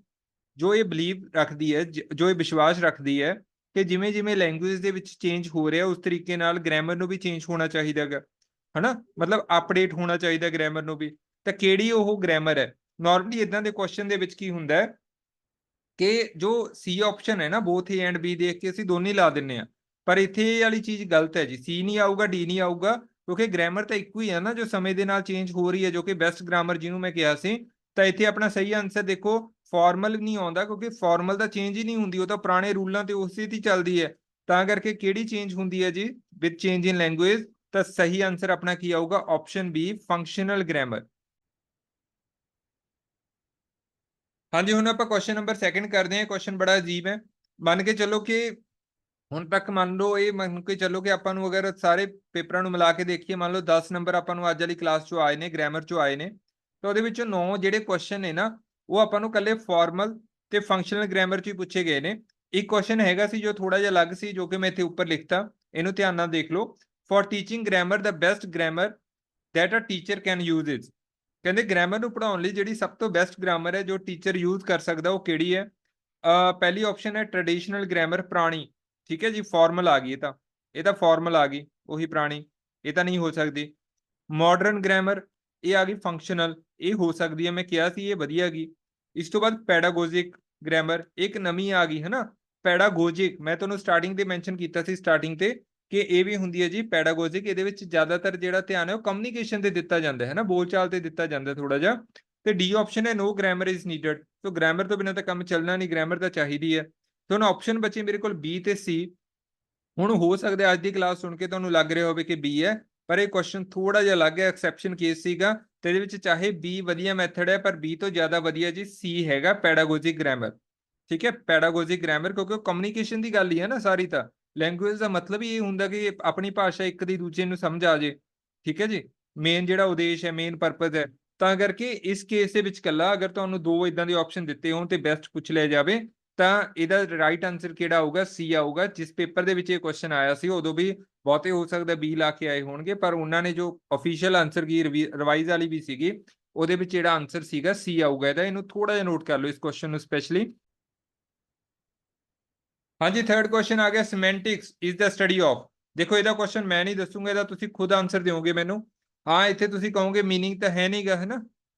Speaker 1: ਜੋ ਇਹ ਬਲੀਵ ਰੱਖਦੀ ਹੈ, ਜੋ ਇਹ ਵਿਸ਼ਵਾਸ ਰੱਖਦੀ ਹੈ ਕਿ ਜਿਵੇਂ ਜਿਵੇਂ ਲੈਂਗੁਏਜ ਦੇ ਵਿੱਚ ਚੇਂਜ ਹੋ ਰਿਹਾ, ਉਸ ਤਰੀਕੇ ਨਾਲ ਗ੍ਰਾਮਰ ਨੂੰ ਵੀ ਚੇਂਜ ਹੋਣਾ ਚਾਹੀਦਾ ਹੈਗਾ, ਹਨਾ, ਮਤਲਬ ਅਪਡੇਟ ਹੋਣਾ ਚਾਹੀਦਾ ਗ੍ਰਾਮਰ ਨੂੰ ਵੀ। ਤਾਂ ਕਿਹੜੀ ਉਹ ਗ੍ਰਾਮਰ ਹੈ। ਨਾਰਮਲੀ ਇਦਾਂ ਦੇ ਕੁਐਸਚਨ ਦੇ ਵਿੱਚ ਕੀ ਹੁੰਦਾ ਹੈ ਕਿ ਜੋ C ਆਪਸ਼ਨ ਹੈ ਨਾ, ਬੋਥ A ਐਂਡ B ਦੇਖ ਕੇ ਅਸੀਂ ਦੋਨੇ ਲਾ ਦਿੰਨੇ ਆ, ਪਰ ਇੱਥੇ ਇਹ ਵਾਲੀ ਚੀਜ਼ ਗਲਤ ਹੈ ਜੀ। C ਨਹੀਂ ਆਊਗਾ, D ਨਹੀਂ ਆਊਗਾ, ਕਿਉਂਕਿ ਗ੍ਰਾਮਰ ਤਾਂ ਇੱਕੋ ਹੀ ਹੈ ਨਾ, ਜੋ ਸਮੇਂ ਦੇ ਨਾਲ ਚੇਂਜ ਹੋ ਰਹੀ ਹੈ, ਜੋ ਕਿ ਬੈਸਟ ਗ੍ਰਾਮਰ ਜਿਹਨੂੰ ਮੈਂ ਕਿਹਾ ਸੀ। ਤਾਂ ਇੱਥੇ ਆਪਣਾ ਸਹੀ ਆਨਸਰ ਦੇਖੋ, ਫਾਰਮਲ ਨਹੀਂ ਆਉਂਦਾ, ਕਿਉਂਕਿ ਫਾਰਮਲ ਦਾ ਚੇਂਜ ਹੀ ਨਹੀਂ ਹੁੰਦੀ, ਉਹ ਤਾਂ ਪੁਰਾਣੇ ਰੂਲਾਂ ਤੇ ਉਸੇ ਦੀ ਚੱਲਦੀ ਹੈ। ਤਾਂ ਕਰਕੇ ਕਿਹੜੀ ਚੇਂਜ ਹੁੰਦੀ ਹੈ ਜੀ, ਵਿਦ ਚੇਂਜ ਇਨ ਲੈਂਗੁਏਜ। ਤਾਂ ਸਹੀ ਆਨਸਰ ਆਪਣਾ ਕੀ ਆਊਗਾ, ਆਪਸ਼ਨ B, ਫੰਕਸ਼ਨਲ ਗ੍ਰਾਮਰ। ਹਾਂਜੀ, ਹੁਣ ਆਪਾਂ ਕੁਐਸਚਨ ਨੰਬਰ 2 ਕਰਦੇ ਹਾਂ। ਕੁਐਸਚਨ ਬੜਾ ਅਜੀਬ ਹੈ। ਮੰਨ ਕੇ ਚੱਲੋ ਕਿ ਹੁਣ ਤੱਕ ਮੰਨ ਲਓ ਇਹ ਮੰਨ ਕੇ ਚੱਲੋ ਕਿ ਆਪਾਂ ਨੂੰ ਅਗਰ ਸਾਰੇ ਪੇਪਰਾਂ ਨੂੰ ਮਿਲਾ ਕੇ ਦੇਖੀਏ, ਮੰਨ ਲਓ 10 ਨੰਬਰ ਆਪਾਂ ਨੂੰ ਅੱਜ ਵਾਲੀ ਕਲਾਸ ਚੋਂ ਆਏ ਨੇ, ਗ੍ਰਾਮਰ ਚੋਂ ਆਏ ਨੇ, ਤਾਂ ਉਹਦੇ ਵਿੱਚੋਂ 9 ਜਿਹੜੇ ਕੁਐਸਚਨ ਨੇ ਨਾ, ਉਹ ਆਪਾਂ ਨੂੰ ਕੱਲੇ ਫਾਰਮਲ ਤੇ ਫੰਕਸ਼ਨਲ ਗ੍ਰਾਮਰ ਚ ਹੀ ਪੁੱਛੇ ਗਏ ਨੇ। ਇੱਕ ਕੁਐਸਚਨ ਹੈਗਾ ਸੀ ਜੋ ਥੋੜਾ ਜਿਹਾ ਅਲੱਗ ਸੀ, ਜੋ ਕਿ ਮੈਂ ਇੱਥੇ ਉੱਪਰ ਲਿਖਤਾ, ਇਹਨੂੰ ਧਿਆਨ ਨਾਲ ਦੇਖ ਲਓ। For teaching grammar the best grammar that a teacher can use is. ਕਹਿੰਦੇ ਗ੍ਰਾਮਰ ਨੂੰ ਪੜ੍ਹਾਉਣ ਲਈ ਜਿਹੜੀ ਸਭ ਤੋਂ ਬੈਸਟ ਗ੍ਰਾਮਰ ਹੈ ਜੋ ਟੀਚਰ ਯੂਜ਼ ਕਰ ਸਕਦਾ, ਉਹ ਕਿਹੜੀ ਹੈ? ਪਹਿਲੀ ਆਪਸ਼ਨ ਹੈ ਟ੍ਰੈਡੀਸ਼ਨਲ ਗ੍ਰਾਮਰ, ਪੁਰਾਣੀ। ਠੀਕ ਹੈ ਜੀ, ਫਾਰਮਲ ਆ ਗਈ, ਇਹ ਤਾਂ ਫਾਰਮਲ ਆ ਗਈ, ਉਹੀ ਪੁਰਾਣੀ, ਇਹ ਤਾਂ ਨਹੀਂ ਹੋ ਸਕਦੀ। ਮਾਡਰਨ ਗ੍ਰਾਮਰ, ਇਹ ਆ ਗਈ ਫੰਕਸ਼ਨਲ, ਇਹ ਹੋ ਸਕਦੀ ਹੈ, ਮੈਂ ਕਿਹਾ ਸੀ ਇਹ ਵਧੀਆ ਗਈ। ਇਸ ਤੋਂ ਬਾਅਦ ਪੈਡਾਗੋਜਿਕ ਗ੍ਰਾਮਰ, ਇੱਕ ਨਵੀਂ ਆ ਗਈ ਹੈ ਨਾ, ਪੈਡਾਗੋਜਿਕ। ਮੈਂ ਤੁਹਾਨੂੰ ਸਟਾਰਟਿੰਗ ਤੇ ਮੈਂਸ਼ਨ ਕੀਤਾ ਸੀ ਸਟਾਰਟਿੰਗ ਤੇ ਕਿ ਇਹ ਵੀ ਹੁੰਦੀ ਹੈ ਜੀ ਪੈਡਾਗੋਜਿਕ। ਇਹਦੇ ਵਿੱਚ ਜ਼ਿਆਦਾਤਰ ਜਿਹੜਾ ਧਿਆਨ ਹੈ ਉਹ ਕਮਿਊਨੀਕੇਸ਼ਨ ਤੇ ਦਿੱਤਾ ਜਾਂਦਾ ਹੈ ਨਾ, ਬੋਲਚਾਲ ਤੇ ਦਿੱਤਾ ਜਾਂਦਾ ਥੋੜਾ ਜਿਹਾ। ਤੇ ਡੀ ਆਪਸ਼ਨ ਹੈ no grammar is needed. So grammar ਤੋਂ ਬਿਨਾਂ ਤਾਂ ਕੰਮ ਚੱਲਣਾ ਨਹੀਂ, ਗ੍ਰਾਮਰ ਤਾਂ ਚਾਹੀਦੀ ਹੈ। ਤੁਹਾਨੂੰ ਆਪਸ਼ਨ ਬਚੀ ਮੇਰੇ ਕੋਲ ਬੀ ਤੇ ਸੀ। ਹੁਣ ਹੋ ਸਕਦਾ ਅੱਜ ਦੀ ਕਲਾਸ ਸੁਣ ਕੇ ਤੁਹਾਨੂੰ ਲੱਗ ਰਿਹਾ ਹੋਵੇ ਕਿ ਬੀ ਹੈ, ਪਰ ਇਹ ਕੁਐਸਚਨ ਥੋੜਾ ਜਿਹਾ ਅਲੱਗ ਹੈ, ਐਕਸੈਪਸ਼ਨ ਕੇਸ ਸੀਗਾ, ਤੇ ਇਹਦੇ ਵਿੱਚ ਚਾਹੇ ਬੀ ਵਧੀਆ ਮੈਥਡ ਹੈ, ਪਰ ਬੀ ਤੋਂ ਜ਼ਿਆਦਾ ਵਧੀਆ ਜੀ ਸੀ ਹੈਗਾ, ਪੈਡਾਗੋਜਿਕ ਗ੍ਰਾਮਰ। ਠੀਕ ਹੈ, ਪੈਡਾਗੋਜਿਕ ਗ੍ਰਾਮਰ, ਕਿਉਂਕਿ ਉਹ ਕਮਿਊਨੀਕੇਸ਼ਨ ਦੀ ਗੱਲ ਹੀ ਹੈ ਨਾ ਸਾਰੀ। ਤਾਂ ਲੈਂਗੁਏਜ ਦਾ ਮਤਲਬ ਹੀ ਇਹ ਹੁੰਦਾ ਕਿ ਆਪਣੀ ਭਾਸ਼ਾ ਇੱਕ ਦੀ ਦੂਜੇ ਨੂੰ ਸਮਝ ਆ ਜੇ। ਠੀਕ ਹੈ ਜੀ, ਮੇਨ ਜਿਹੜਾ ਉਦੇਸ਼ ਹੈ, ਮੇਨ ਪਰਪਸ ਹੈ। ਤਾਂ ਕਰਕੇ ਇਸ ਕੇਸ ਦੇ ਵਿੱਚ ਕੱਲਾ ਅਗਰ ਤੁਹਾਨੂੰ ਦੋ ਇਦਾਂ ਦੇ ਆਪਸ਼ਨ ਦਿੱਤੇ ਹੋਣ ਤੇ ਬੈਸਟ ਪੁੱਛ ਲਿਆ ਜਾਵੇ, ਤਾਂ ਇਹਦਾ ਰਾਈਟ ਆਨਸਰ ਕਿਹੜਾ ਆਊਗਾ? ਸੀ ਆਊਗਾ। ਜਿਸ ਪੇਪਰ ਦੇ ਵਿੱਚ ਇਹ ਕੁਐਸਚਨ ਆਇਆ ਸੀ ਉਦੋਂ ਵੀ ਬਹੁਤੇ ਹੋ ਸਕਦਾ ਬੀ ਲਾ ਕੇ ਆਏ ਹੋਣਗੇ, ਪਰ ਉਹਨਾਂ ਨੇ ਜੋ ਅਫੀਸ਼ੀਅਲ ਆਨਸਰ ਕੀ ਰਿਵਾਈਜ਼ ਵਾਲੀ ਵੀ ਸੀਗੀ, ਉਹਦੇ ਵਿੱਚ ਜਿਹੜਾ ਆਨਸਰ ਸੀਗਾ ਸੀ ਆਊਗਾ ਇਹਦਾ। ਇਹਨੂੰ ਥੋੜਾ ਜਿਹਾ ਨੋਟ ਕਰ ਲਓ ਇਸ ਕੁਐਸਚਨ ਨੂੰ ਸਪੈਸ਼ਲੀ। ਹਾਂਜੀ, ਥਰਡ ਕੁਐਸਚਨ ਆ ਗਿਆ, ਸਿਮੈਂਟਿਕਸ ਇਜ਼ ਦਾ ਸਟੱਡੀ ਆਫ। ਦੇਖੋ ਇਹਦਾ ਕੁਐਸਚਨ ਮੈਂ ਨਹੀਂ ਦੱਸੂਗਾ, ਇਹਦਾ ਤੁਸੀਂ ਖੁਦ ਆਨਸਰ ਦਿਓਗੇ ਮੈਨੂੰ। ਹਾਂ, ਇੱਥੇ ਤੁਸੀਂ ਕਹੋਗੇ ਮੀਨਿੰਗ ਤਾਂ ਹੈ ਨਹੀਂਗਾ, ਹੈ ਨਾ।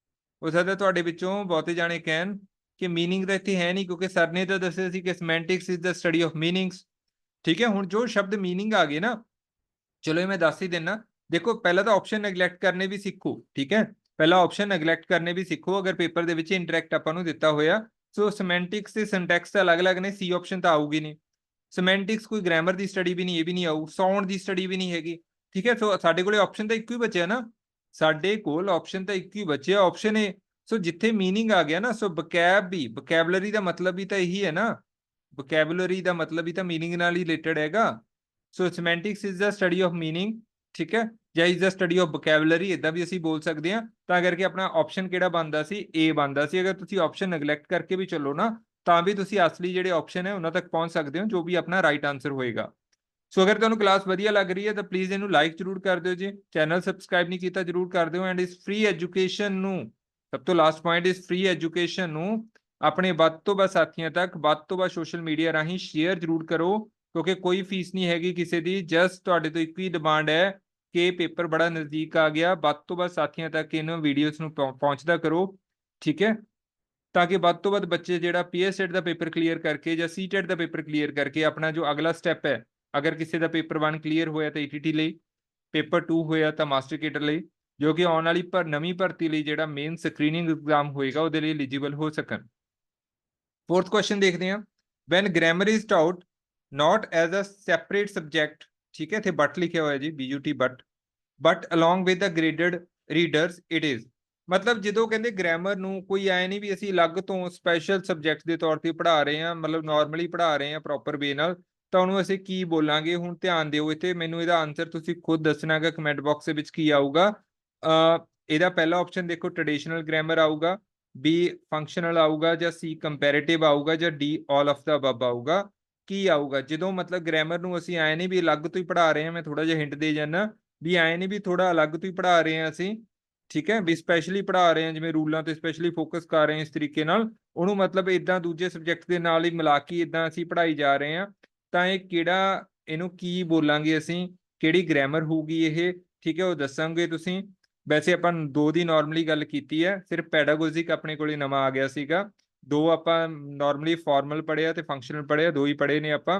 Speaker 1: ਹੋ ਸਕਦਾ ਤੁਹਾਡੇ ਵਿੱਚੋਂ ਬਹੁਤੇ ਜਾਣੇ ਕਹਿਣ ਕਿ ਮੀਨਿੰਗ ਤਾਂ ਇੱਥੇ ਹੈ ਨਹੀਂ, ਕਿਉਂਕਿ ਸਰ ਨੇ ਤਾਂ ਦੱਸਿਆ ਸੀ ਕਿ semantics is the study of meanings. ਠੀਕ ਹੈ, ਹੁਣ ਜੋ ਸ਼ਬਦ ਮੀਨਿੰਗ ਆ ਗਏ ਨਾ, ਚਲੋ ਇਹ ਮੈਂ ਦੱਸ ਹੀ ਦਿੰਦਾ। ਦੇਖੋ ਪਹਿਲਾਂ ਤਾਂ ਆਪਸ਼ਨ ਨੈਗਲੈਕਟ ਕਰਨੇ ਵੀ ਸਿੱਖੋ। ਠੀਕ ਹੈ, ਪਹਿਲਾਂ ਆਪਸ਼ਨ ਨੈਗਲੈਕਟ ਕਰਨੇ ਵੀ ਸਿੱਖੋ ਅਗਰ ਪੇਪਰ ਦੇ ਵਿੱਚ ਇੰਟਰੈਕਟ ਆਪਾਂ ਨੂੰ ਦਿੱਤਾ ਹੋਇਆ। ਸੋ ਸਿਮੈਂਟਿਕਸ ਤੇ ਸਿੰਟੈਕਸ ਤਾਂ ਅਲੱਗ-ਅਲੱਗ ਨੇ, ਸੀ ਆਪਸ਼ਨ ਤਾਂ ਆਊਗੀ ਨਹੀਂ। ਸਿਮੈਂਟਿਕਸ ਕੋਈ ਗ੍ਰਾਮਰ ਦੀ ਸਟੱਡੀ ਵੀ ਨਹੀਂ, ਇਹ ਵੀ ਨਹੀਂ ਆਊ। ਸਾਊਂਡ ਦੀ ਸਟੱਡੀ ਵੀ ਨਹੀਂ ਹੈਗੀ। ਠੀਕ ਹੈ, ਸੋ ਸਾਡੇ ਕੋਲੇ ਆਪਸ਼ਨ ਤਾਂ ਇੱਕੋ ਹੀ ਬਚਿਆ ਨਾ, ਸਾਡੇ ਕੋਲ ਆਪਸ਼ਨ ਤਾਂ ਇੱਕ ਹੀ ਬਚਿਆ, ਆਪਸ਼ਨ ਏ। ਸੋ ਜਿੱਥੇ ਮੀਨਿੰਗ ਆ ਗਿਆ ਨਾ, ਸੋ ਵਕੈਬ ਵੀ, ਵਕੈਬਲਰੀ ਦਾ ਮਤਲਬ ਵੀ ਤਾਂ ਇਹੀ ਹੈ ਨਾ, ਵਕੈਬਲਰੀ ਦਾ ਮਤਲਬ ਵੀ ਤਾਂ ਮੀਨਿੰਗ ਨਾਲ ਹੀ ਰਿਲੇਟਡ ਹੈਗਾ। So semantics is the study of meaning. ਠੀਕ ਹੈ, ਜਾਂ is the study of vocabulary, ਇਦਾਂ ਵੀ ਅਸੀਂ ਬੋਲ ਸਕਦੇ ਹਾਂ। ਤਾਂ ਕਰਕੇ ਆਪਣਾ ਆਪਸ਼ਨ ਕਿਹੜਾ ਬਣਦਾ ਸੀ? ਏ ਬਣਦਾ ਸੀ। ਅਗਰ ਤੁਸੀਂ ਆਪਸ਼ਨ ਨੈਗਲੈਕਟ ਕਰਕੇ ਵੀ ਚੱਲੋ ਨਾ, ਤਾਂ ਵੀ ਤੁਸੀਂ ਅਸਲੀ ਜਿਹੜੇ ਆਪਸ਼ਨ ਹੈ ਉਹਨਾਂ ਤੱਕ ਪਹੁੰਚ ਸਕਦੇ ਹੋ, ਜੋ ਵੀ ਆਪਣਾ ਰਾਈਟ ਆਨਸਰ ਹੋਏਗਾ। ਸੋ ਅਗਰ ਤੁਹਾਨੂੰ ਕਲਾਸ ਵਧੀਆ ਲੱਗ ਰਹੀ ਹੈ ਤਾਂ ਪਲੀਜ਼ ਇਹਨੂੰ ਲਾਈਕ ਜ਼ਰੂਰ ਕਰ ਦਿਓ ਜੀ, ਚੈਨਲ ਸਬਸਕ੍ਰਾਈਬ ਨਹੀਂ ਕੀਤਾ ਜ਼ਰੂਰ ਕਰ ਦਿਓ। ਐਂਡ ਇਸ ਫ੍ਰੀ ਐਜੂਕੇਸ਼ਨ ਨੂੰ, ਸਭ ਤੋਂ ਲਾਸਟ ਪੁਆਇੰਟ, ਇਸ ਫ੍ਰੀ ਐਜੂਕੇਸ਼ਨ ਨੂੰ ਆਪਣੇ ਵੱਧ ਤੋਂ ਵੱਧ ਸਾਥੀਆਂ ਤੱਕ, ਵੱਧ ਤੋਂ ਵੱਧ ਸੋਸ਼ਲ ਮੀਡੀਆ ਰਾਹੀਂ ਸ਼ੇਅਰ ਜ਼ਰੂਰ ਕਰੋ, ਕਿਉਂਕਿ ਕੋਈ ਫੀਸ ਨਹੀਂ ਹੈਗੀ ਕਿਸੇ ਦੀ। ਜਸਟ ਤੁਹਾਡੇ ਤੋਂ ਇੱਕ ਹੀ ਡਿਮਾਂਡ ਹੈ ਕਿ ਪੇਪਰ ਬੜਾ ਨਜ਼ਦੀਕ ਆ ਗਿਆ, ਵੱਧ ਤੋਂ ਵੱਧ ਸਾਥੀਆਂ ਤੱਕ ਇਹਨਾਂ ਵੀਡੀਓਜ਼ ਨੂੰ ਪਹੁੰਚਦਾ ਕਰੋ। ਠੀਕ ਹੈ, ਤਾਂ ਕਿ ਵੱਧ ਤੋਂ ਵੱਧ ਬੱਚੇ ਜਿਹੜਾ ਪੀਐਸਸੈਟ ਦਾ ਪੇਪਰ ਕਲੀਅਰ ਕਰਕੇ ਜਾਂ ਸੀਟੈਟ ਦਾ ਪੇਪਰ ਕਲੀਅਰ ਕਰਕੇ ਆਪਣਾ ਜੋ ਅਗਲਾ ਸਟੈਪ ਹੈ, ਅਗਰ ਕਿਸੇ ਦਾ ਪੇਪਰ 1 ਕਲੀਅਰ ਹੋਇਆ ਤਾਂ ਈਟੀਟੀ ਲਈ, ਪੇਪਰ 2 ਹੋਇਆ ਤਾਂ ਮਾਸਟਰ ਕੇਡਰ ਲਈ, ਜੋ ਕਿ ਆਉਣ ਵਾਲੀ ਨਵੀਂ ਭਰਤੀ ਲਈ ਜਿਹੜਾ ਮੇਨ ਸਕਰੀਨਿੰਗ ਐਗਜ਼ਾਮ ਹੋਏਗਾ ਉਹਦੇ ਲਈ ਐਲੀਜੀਬਲ ਹੋ ਸਕਣ। ਫੋਰਥ ਕੁਐਸਚਨ ਦੇਖਦੇ ਹਾਂ, when grammar is taught not as a separate subject. ਠੀਕ ਹੈ, ਇੱਥੇ ਬਟ ਲਿਖਿਆ ਹੋਇਆ ਜੀ, BUT but along with the graded readers it is. ਮਤਲਬ ਜਦੋਂ ਕਹਿੰਦੇ ਗ੍ਰਾਮਰ ਨੂੰ ਕੋਈ ਐ ਨਹੀਂ ਵੀ ਅਸੀਂ ਅਲੱਗ ਤੋਂ ਸਪੈਸ਼ਲ ਸਬਜੈਕਟ ਦੇ ਤੌਰ ਤੇ ਪੜ੍ਹਾ ਰਹੇ ਹਾਂ, ਮਤਲਬ ਨਾਰਮਲੀ ਪੜ੍ਹਾ ਰਹੇ ਹਾਂ ਪ੍ਰੋਪਰ ਵੇ ਨਾਲ, ਤਾਂ ਉਹਨੂੰ ਅਸੀਂ ਕੀ ਬੋਲਾਂਗੇ? ਹੁਣ ਧਿਆਨ ਦਿਓ ਇੱਥੇ, ਮੈਨੂੰ ਇਹਦਾ ਆਨਸਰ ਤੁਸੀਂ ਖੁਦ ਦੱਸਣਾ ਹੈਗਾ ਕਮੈਂਟ ਬਾਕਸ ਦੇ ਵਿੱਚ ਕੀ ਆਊਗਾ। ਇਹਦਾ ਪਹਿਲਾ ਆਪਸ਼ਨ ਦੇਖੋ ਟ੍ਰੈਡੀਸ਼ਨਲ ਗ੍ਰਾਮਰ ਆਊਗਾ, ਬੀ ਫੰਕਸ਼ਨਲ ਆਊਗਾ, ਜਾਂ ਸੀ ਕੰਪੈਰੀਟਿਵ ਆਊਗਾ, ਜਾਂ D all of the above ਆਊਗਾ। ਕੀ ਆਊਗਾ? ਜਦੋਂ ਮਤਲਬ ਗ੍ਰਾਮਰ ਨੂੰ ਅਸੀਂ ਐ ਨਹੀਂ ਵੀ ਅਲੱਗ ਤੋਂ ਹੀ ਪੜ੍ਹਾ ਰਹੇ ਹਾਂ, ਮੈਂ ਥੋੜਾ ਜਿਹਾ ਹਿੰਟ ਦੇ ਜਾਣਾ ਵੀ ਐ ਨਹੀਂ ਵੀ ਥੋੜਾ ਅਲੱਗ ਤੋਂ ਹੀ ਪੜ੍ਹਾ ਰਹੇ ਹਾਂ ਅਸੀਂ। ਠੀਕ ਹੈ, ਵੀ ਸਪੈਸ਼ਲੀ ਪੜ੍ਹਾ ਰਹੇ ਹਾਂ, ਜਿਵੇਂ ਰੂਲਾਂ ਤੇ ਸਪੈਸ਼ਲੀ ਫੋਕਸ ਕਰ ਰਹੇ ਹਾਂ ਇਸ ਤਰੀਕੇ ਨਾਲ, ਉਹਨੂੰ ਮਤਲਬ ਇਦਾਂ ਦੂਜੇ ਸਬਜੈਕਟ ਦੇ ਨਾਲ ਹੀ ਮਿਲਾ ਕੇ ਇਦਾਂ ਅਸੀਂ ਪੜ੍ਹਾਈ ਜਾ ਰਹੇ ਹਾਂ, ਤਾਂ ਇਹ ਕਿਹੜਾ, ਇਹਨੂੰ ਕੀ ਬੋਲਾਂਗੇ ਅਸੀਂ, ਕਿਹੜੀ ਗ੍ਰਾਮਰ ਹੋਊਗੀ ਇਹ? ਠੀਕ ਹੈ, ਉਹ ਦੱਸਾਂਗੇ ਤੁਸੀਂ। ਵੈਸੇ ਆਪਾਂ ਦੋ ਦੀ ਨਾਰਮਲੀ ਗੱਲ ਕੀਤੀ ਹੈ, ਸਿਰਫ ਪੈਡਾਗੋਜਿਕ ਆਪਣੇ ਕੋਲੇ ਨਵਾਂ ਆ ਗਿਆ ਸੀਗਾ। ਦੋ ਆਪਾਂ ਨਾਰਮਲੀ ਫਾਰਮਲ ਪੜ੍ਹਿਆ ਤੇ ਫੰਕਸ਼ਨਲ ਪੜ੍ਹਿਆ, ਦੋ ਹੀ ਪੜ੍ਹੇ ਨੇ ਆਪਾਂ।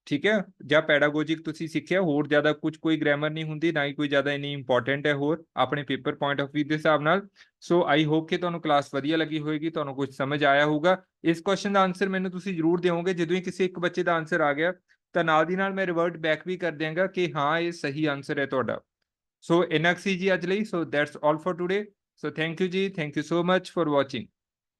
Speaker 1: ਠੀਕ ਹੈ, ਜਾਂ ਪੈਡਾਗੋਜਿਕ ਤੁਸੀਂ ਸਿੱਖਿਆ, ਹੋਰ ਜ਼ਿਆਦਾ ਕੁਝ ਕੋਈ ਗ੍ਰਾਮਰ ਨਹੀਂ ਹੁੰਦੀ, ਨਾ ਹੀ ਕੋਈ ਜ਼ਿਆਦਾ ਇੰਨੀ ਇੰਪੋਰਟੈਂਟ ਹੈ ਹੋਰ ਆਪਣੇ ਪੇਪਰ ਪੁਆਇੰਟ ਆਫ View ਦੇ ਹਿਸਾਬ ਨਾਲ। ਸੋ ਆਈ ਹੋਪ ਕਿ ਤੁਹਾਨੂੰ ਕਲਾਸ ਵਧੀਆ ਲੱਗੀ ਹੋਏਗੀ, ਤੁਹਾਨੂੰ ਕੁਝ ਸਮਝ ਆਇਆ ਹੋਊਗਾ। ਇਸ ਕੁਐਸਚਨ ਦਾ ਆਨਸਰ ਮੈਨੂੰ ਤੁਸੀਂ ਜ਼ਰੂਰ ਦਿਓਗੇ। ਜਦੋਂ ਹੀ ਕਿਸੇ ਇੱਕ ਬੱਚੇ ਦਾ ਆਨਸਰ ਆ ਗਿਆ ਤਾਂ ਨਾਲ ਦੀ ਨਾਲ ਮੈਂ ਰਿਵਰਟ ਬੈਕ ਵੀ ਕਰ ਦਿਆਂਗਾ ਕਿ ਹਾਂ ਇਹ ਸਹੀ ਆਨਸਰ ਹੈ ਤੁਹਾਡਾ। ਸੋ ਇਨਫ ਸੀ ਜੀ ਅੱਜ ਲਈ। So that's all for today. So thank you ਜੀ, thank you so much for watching.